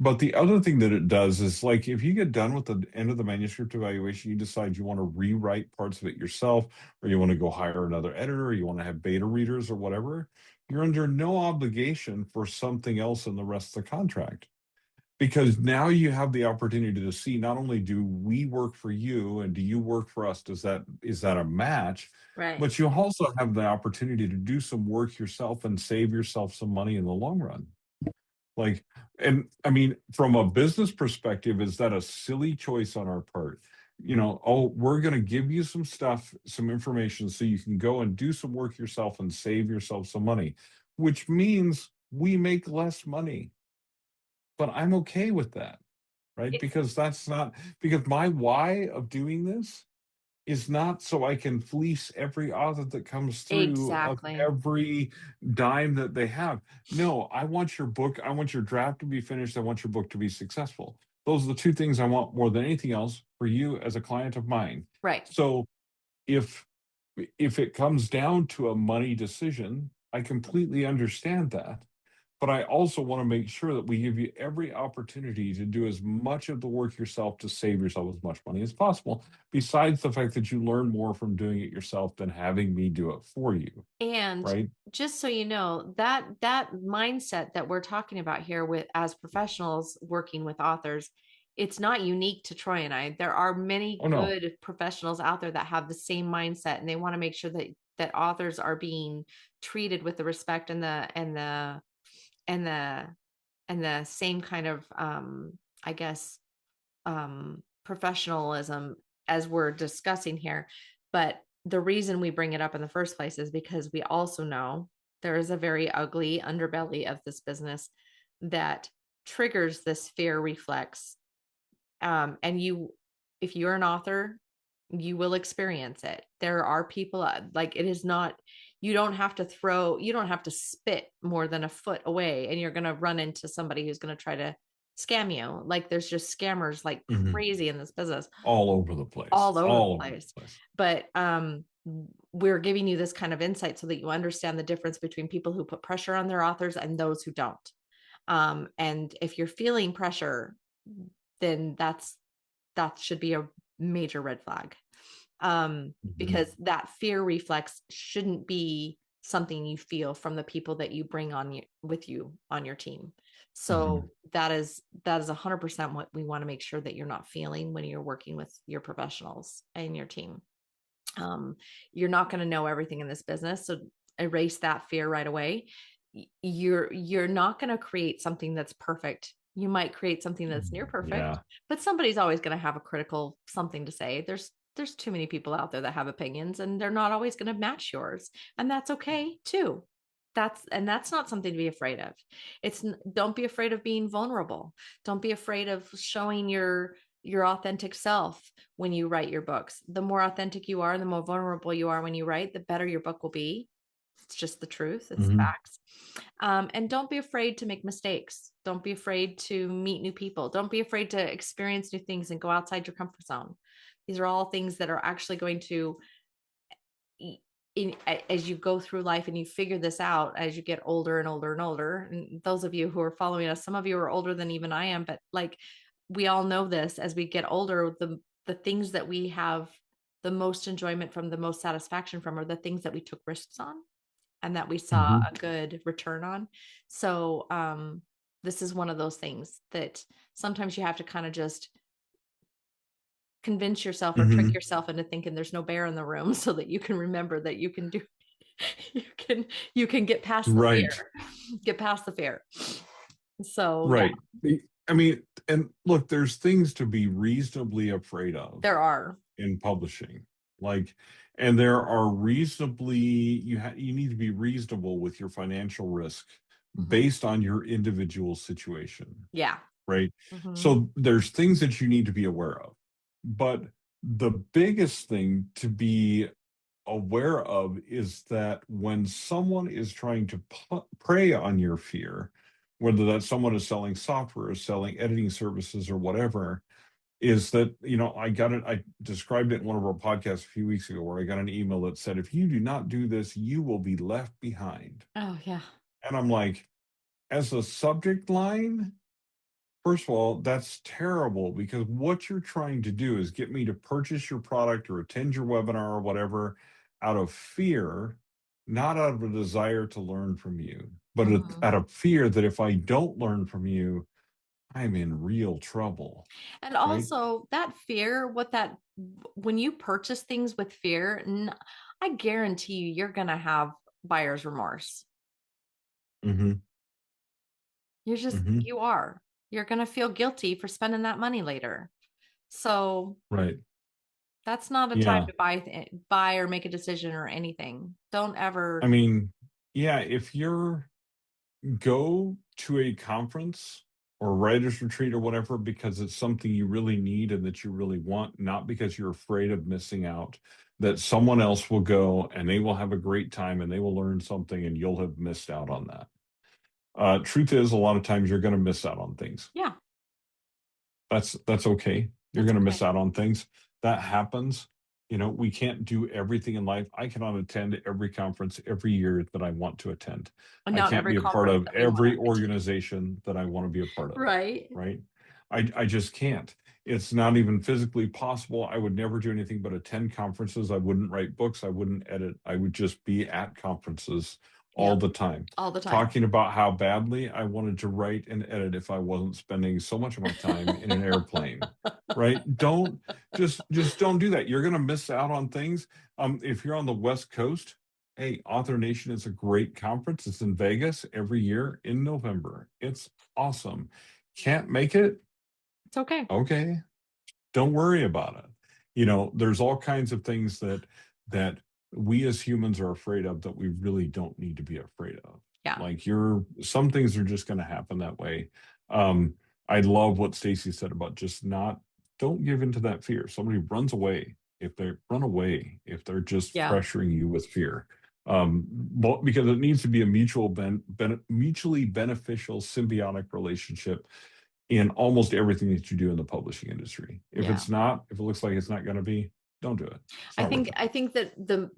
But the other thing that it does is like if you get done with the end of the manuscript evaluation, you decide you want to rewrite parts of it yourself, or you want to go hire another editor, or you want to have beta readers or whatever, you're under no obligation for something else in the rest of the contract because now you have the opportunity to see not only do we work for you and do you work for us, is that a match, Right. but you also have the opportunity to do some work yourself and save yourself some money in the long run. Like, and I mean, from a business perspective, is that a silly choice on our part? Oh, we're going to give you some stuff, some information so you can go and do some work yourself and save yourself some money, which means we make less money. But I'm okay with that, right? It's Because that's not because my why of doing this is not so I can fleece every author that comes through of exactly. every dime that they have. No, I want your book, I want your draft to be finished, I want your book to be successful. Those are the two things I want more than anything else for you as a client of mine. Right. So if if it comes down to a money decision, I completely understand that. But I also want to make sure that we give you every opportunity to do as much of the work yourself to save yourself as much money as possible, besides the fact that you learn more from doing it yourself than having me do it for you, And right? just so you know, that mindset that we're talking about here with as professionals working with authors, it's not unique to Troy and I. There are many Oh, no. good professionals out there that have the same mindset, and they want to make sure that authors are being treated with the respect and the and the same kind of I guess professionalism as we're discussing here. But the reason we bring it up in the first place is because we also know there is a very ugly underbelly of this business that triggers this fear reflex. And if you're an author, you will experience it. There are people like it is not, you don't have to spit more than a foot away and you're going to run into somebody who's going to try to scam you. Like there's just scammers like Mhm. crazy in this business All over the place. all over the All over the place. place. But we're giving you this kind of insight so that you understand the difference between people who put pressure on their authors and those who don't. And if you're feeling pressure, then that should be a major red flag. Mhm. Because that fear reflex shouldn't be something you feel from the people that you bring on with you on your team. Mhm. So that is 100% what we want to make sure that you're not feeling when you're working with your professionals and your team. You're not going to know everything in this business, so erase that fear right away. You're not going to create something that's perfect. You might create something that's near perfect, Yeah. but somebody's always going to have a critical something to say. There's too many people out there that have opinions and they're not always going to match yours, and that's okay too. That's not something to be afraid of. Don't be afraid of being vulnerable. Don't be afraid of showing your authentic self when you write your books. The more authentic you are, the more vulnerable you are when you write, the better your book will be. It's just the truth. It's Mhm. facts. And don't be afraid to make mistakes. Don't be afraid to meet new people. Don't be afraid to experience new things and go outside your comfort zone. These are all things that are actually going to as you go through life and you figure this out as you get older and older and older, and those of you who are following us, some of you are older than even I am, but like we all know this, as we get older, the things that we have the most enjoyment from, the most satisfaction from, are the things that we took risks on and that we saw Mm-hmm. a good return on. So this is one of those things that sometimes you have to kind of just convince yourself or trick Mm-hmm. yourself into thinking there's no bear in the room so that you can remember that you can do you can you can get past the Right. fear. Get past the fear. So yeah, Right. I mean, and look, there's things to be reasonably afraid of there are. in publishing. Like, and there are reasonably, you need to be reasonable with your financial risk Mhm. based on your individual situation, Yeah. right? Mhm. So there's things that you need to be aware of. But the biggest thing to be aware of is that when someone is trying to prey on your fear, whether that someone is selling software or selling editing services or whatever, is that, I described it in one of our podcasts a few weeks ago where I got an email that said, if you do not do this, you will be left behind. Oh yeah. And I'm like, as a subject line, first of all, that's terrible because what you're trying to do is get me to purchase your product or attend your webinar or whatever out of fear, not out of a desire to learn from you, but Mhm. out of fear that if I don't learn from you, I'm in real trouble, And right? also that fear, when you purchase things with fear, I guarantee you're going to have buyer's remorse. Mm-hmm. Mm-hmm. You are. You're going to feel guilty for spending that money later. So Right. that's not a time Yeah. to buy or make a decision or anything. Don't I ever. mean, yeah, if you're go to a conference or writer's retreat or whatever because it's something you really need and that you really want, not because you're afraid of missing out, that someone else will go and they will have a great time and they will learn something and you'll have missed out on that. Truth is, a lot of times you're going to miss out on things. Yeah, That's okay. You're that's going to okay. miss out on things. That happens. We can't do everything in life. I cannot attend every conference every year that I want to attend. I Not can't every be a part conference of that we want every to attend. organization that I want to be a part of. Right. Right. I just can't. It's not even physically possible. I would never do anything but attend conferences. I wouldn't write books. I wouldn't edit. I would just be at conferences all Yep. the time, All the time. talking about how badly I wanted to write and edit if I wasn't spending so much of my time in an airplane. Right? Don't just don't do that. You're going to miss out on things. If you're on the West Coast, hey, Author Nation is a great conference. It's in Vegas every year in November. It's awesome. Can't make it? It's okay. Okay, don't worry about it. There's all kinds of things that we as humans are afraid of that we really don't need to be afraid of. Yeah. Like some things are just going to happen that way. um I love what Stacy said about just not don't give into that fear. Somebody runs away if they run away if they're just Yeah. pressuring you with fear. Well, because it needs to be a mutually beneficial symbiotic relationship in almost everything that you do in the publishing industry. If Yeah. it's not, if it looks like it's not going to be, don't do it. It's I not worth think it. I think that the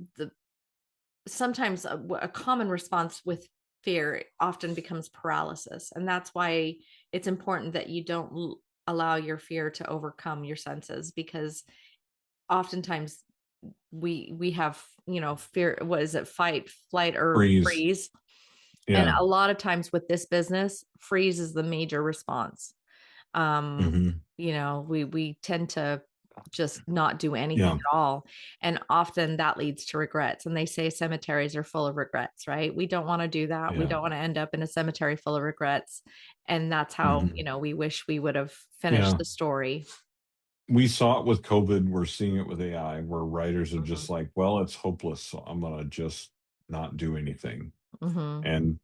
sometimes a common response with fear often becomes paralysis, and that's why it's important that you don't allow your fear to overcome your senses, because oftentimes we have, fear. What is it? Fight, flight, or Freeze. freeze. And Yeah. a lot of times with this business, freeze is the major response. um Hmm. we tend to just not do anything Yeah. at all, and often that leads to regrets, and they say cemeteries are full of regrets, right? We don't want to do that. We Yeah. don't want to end up in a cemetery full of regrets, and that's how, Hmm. we wish we would have finished Yeah. the story. We saw it with COVID. We're seeing it with AI, where writers are Mhm. just like, well, it's hopeless. So I'm going to just not do anything. Mhm. And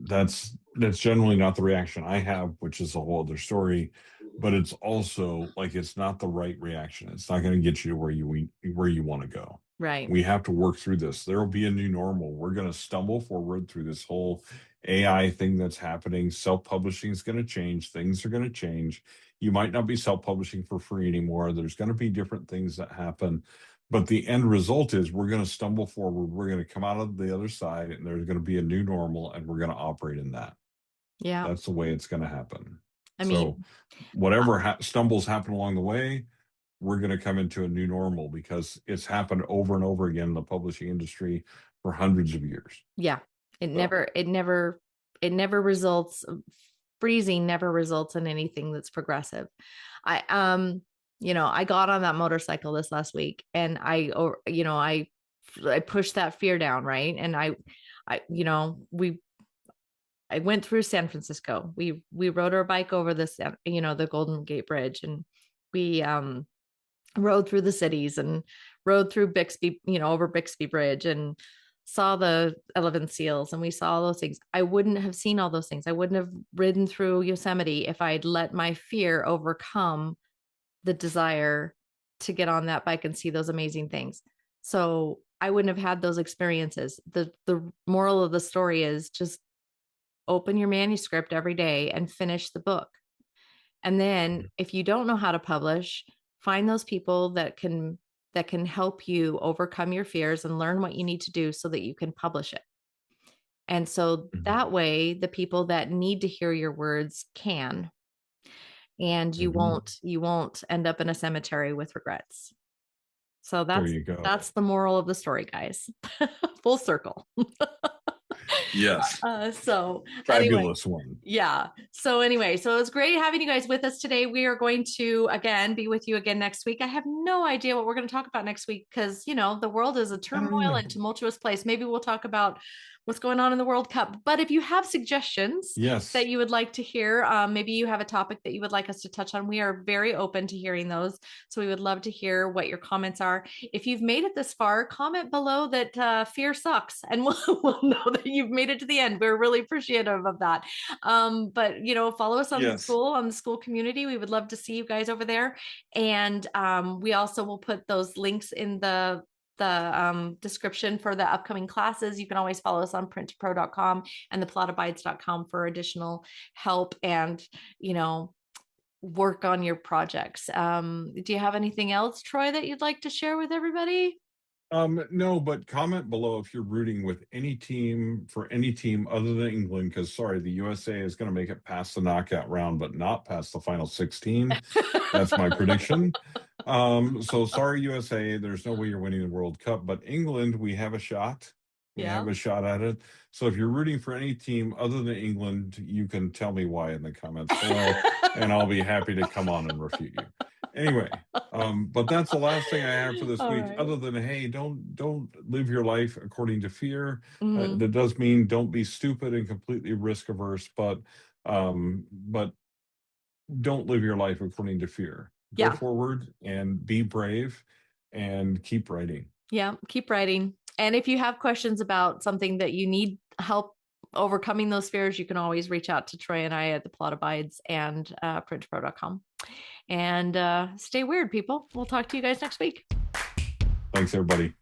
that's generally not the reaction I have, which is a whole other story. But it's also like it's not the right reaction. It's not going to get you to where you want to go. Right. We have to work through this. There will be a new normal. We're going to stumble forward through this whole AI thing that's happening. Self-publishing is going to change. Things are going to change. You might not be self-publishing for free anymore. There's going to be different things that happen. But the end result is we're going to stumble forward. We're going to come out of the other side, and there's going to be a new normal, and we're going to operate in that. Yeah. That's the way it's going to happen. I So mean, whatever stumbles happen along the way, we're going to come into a new normal because it's happened over and over again in the publishing industry for hundreds of years. yeah, it never results, freezing never results in anything that's progressive. I got on that motorcycle this last week, and I pushed that fear down, right? And I went through San Francisco. We rode our bike over the Golden Gate Bridge, and we rode through the cities and rode through Bixby, over Bixby Bridge, and saw the elephant seals, and we saw all those things. I wouldn't have seen all those things. I wouldn't have ridden through Yosemite if I'd let my fear overcome the desire to get on that bike and see those amazing things. So I wouldn't have had those experiences. The moral of the story is just open your manuscript every day and finish the book. And then if you don't know how to publish, find those people that can help you overcome your fears and learn what you need to do so that you can publish it. And so that way, the people that need to hear your words can, and you won't end up in a cemetery with regrets. So that's the moral of the story, guys. Full circle. Yes. So fabulous one. Yeah. So it was great having you guys with us today. We are going to again be with you again next week. I have no idea what we're going to talk about next week because the world is a turmoil and tumultuous place. Maybe we'll talk about what's going on in the World Cup. But if you have suggestions that you would like to hear, maybe you have a topic that you would like us to touch on, we are very open to hearing those. So we would love to hear what your comments are. If you've made it this far, comment below that fear sucks, and we'll know that you've made it to the end. We're really appreciative of that. But follow us on the school community. We would love to see you guys over there. And we also will put those links in the description for the upcoming classes. You can always follow us on printtopro.com and theplotabides.com for additional help and work on your projects. Do you have anything else, Troy, that you'd like to share with everybody? No, but comment below if you're rooting with any team other than England, because the USA is going to make it past the knockout round, but not past the final 16. That's my prediction. So sorry, USA, there's no way you're winning the World Cup, but England, we have a shot. We have a shot at it. So if you're rooting for any team other than England, you can tell me why in the comments below, and I'll be happy to come on and refute you. Anyway, but that's the last thing I have for this week. Right. Other than, hey, don't live your life according to fear. That does mean don't be stupid and completely risk averse, but don't live your life according to fear. Go forward and be brave and keep writing. Yeah, keep writing. And if you have questions about something that you need help overcoming those fears, you can always reach out to Troy and I at the Plot Abides and printtopro.com. And stay weird, people. We'll talk to you guys next week. Thanks, everybody.